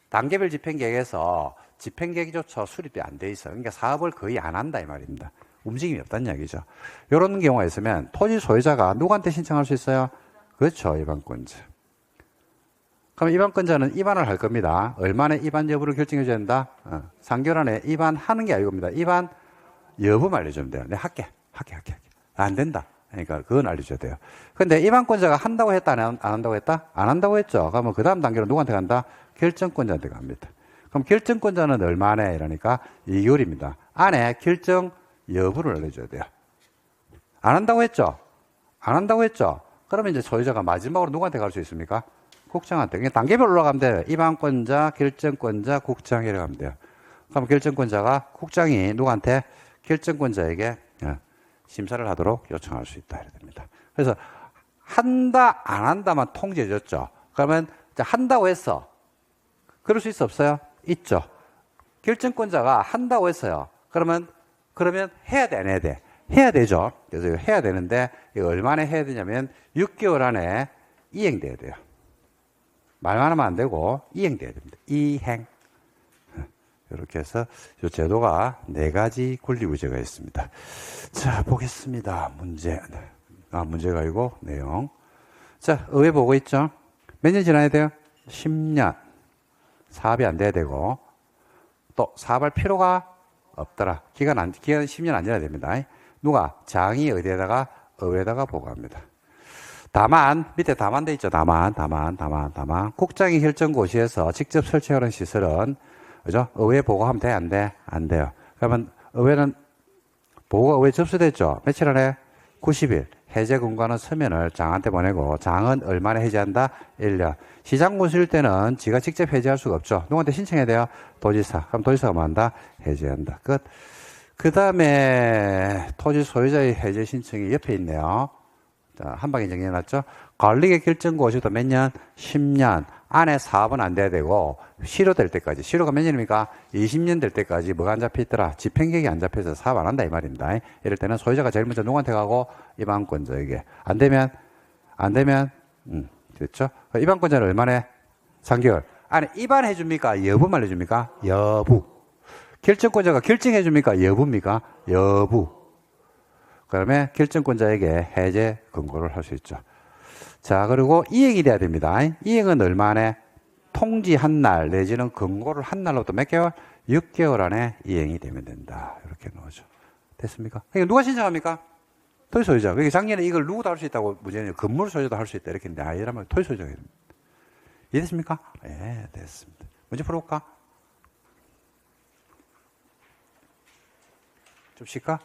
단계별 집행계획에서 집행계획조차 수립이 안 돼 있어요. 그러니까 사업을 거의 안 한다 이 말입니다. 움직임이 없다는 이야기죠. 이런 경우가 있으면 토지 소유자가 누구한테 신청할 수 있어요? 그렇죠. 이반권자. 그럼 이반권자는 입안을 할 겁니다. 얼마나 입안 여부를 결정해 줘야 된다? 3개월 안에 입안하는 게 아니고입니다. 입안 여부만 알려주면 돼요. 내가 할게. 안 된다. 그러니까 그건 알려줘야 돼요. 근데 입안권자가 한다고 했다, 안 한다고 했다? 안 한다고 했죠. 그러면 그 다음 단계로 누구한테 간다? 결정권자한테 갑니다. 그럼 결정권자는 얼마나 이러니까 2개월입니다. 안에 결정 여부를 알려줘야 돼요. 안 한다고 했죠? 그러면 이제 소유자가 마지막으로 누구한테 갈 수 있습니까? 국장한테. 그냥 단계별로 올라가면 돼요. 입안권자, 결정권자, 국장 이렇게 가면 돼요. 그럼 결정권자가 국장이 누구한테? 결정권자에게 심사를 하도록 요청할 수 있다. 이렇게 됩니다. 그래서 한다, 안 한다만 통지해 줬죠. 그러면 한다고 했어. 그럴 수 있어 없어요? 있죠. 결정권자가 한다고 했어요. 그러면 해야 돼, 안 해야 돼? 해야 되죠. 그래서 해야 되는데 이거 얼마나 해야 되냐면 6개월 안에 이행돼야 돼요. 말만 하면 안 되고 이행돼야 됩니다. 이행. 이렇게 해서 이 제도가 4가지 권리구제가 있습니다. 자, 보겠습니다. 문제. 문제가 아니고 내용. 자, 의회 보고 있죠? 몇 년 지나야 돼요? 10년. 사업이 안 돼야 되고 또 사업할 필요가 없더라. 기간 10년 안 지나야 됩니다. 누가? 장이 어디에다가? 의회에다가 보고합니다. 다만, 밑에 다만 돼 있죠. 다만. 국장이 결정고시에서 직접 설치하는 시설은, 그죠? 의회 보고하면 돼? 안 돼? 안 돼요. 그러면 의회는, 보고가 의회 접수됐죠? 며칠 안에? 90일. 해제 공고하는 서면을 장한테 보내고, 장은 얼마나 해제한다? 1년. 시장군수일 때는 지가 직접 해제할 수가 없죠. 누구한테 신청해야 돼요? 도지사. 그럼 도지사가 뭐 한다? 해제한다. 끝. 그 다음에 토지 소유자의 해제 신청이 옆에 있네요. 자, 한 방에 정리해놨죠. 관리계 결정고시도 몇 년? 10년. 안에 사업은 안 돼야 되고 실효될 때까지. 실효가 몇 년입니까? 20년 될 때까지 뭐가 안 잡혀있더라? 집행계획이 안 잡혀서 사업 안 한다 이 말입니다. 이럴 때는 소유자가 제일 먼저 누구한테 가고? 입안권자에게. 안 되면 됐죠? 입안권자는 얼마나? 3개월. 안에 입안해 줍니까? 여부만 해줍니까? 여부. 결정권자가 결정해 줍니까? 여부입니까? 여부. 그다음에 결정권자에게 해제 권고를 할 수 있죠. 자, 그리고 이행이 돼야 됩니다. 이행은 얼마 안에? 통지한 날 내지는 권고를 한 날로부터 몇 개월? 6개월 안에 이행이 되면 된다. 이렇게 넣어줘. 됐습니까? 그러니까 누가 신청합니까? 토지 소유자. 그러니까 작년에 이걸 누구도 할 수 있다고 문제는 건물 소유자도 할 수 있다 이렇게 했는데 이러면 토지 소유자가 됩니다. 이해됐습니까? 예, 됐습니다. 문제 풀어볼까? 좀 쉴까?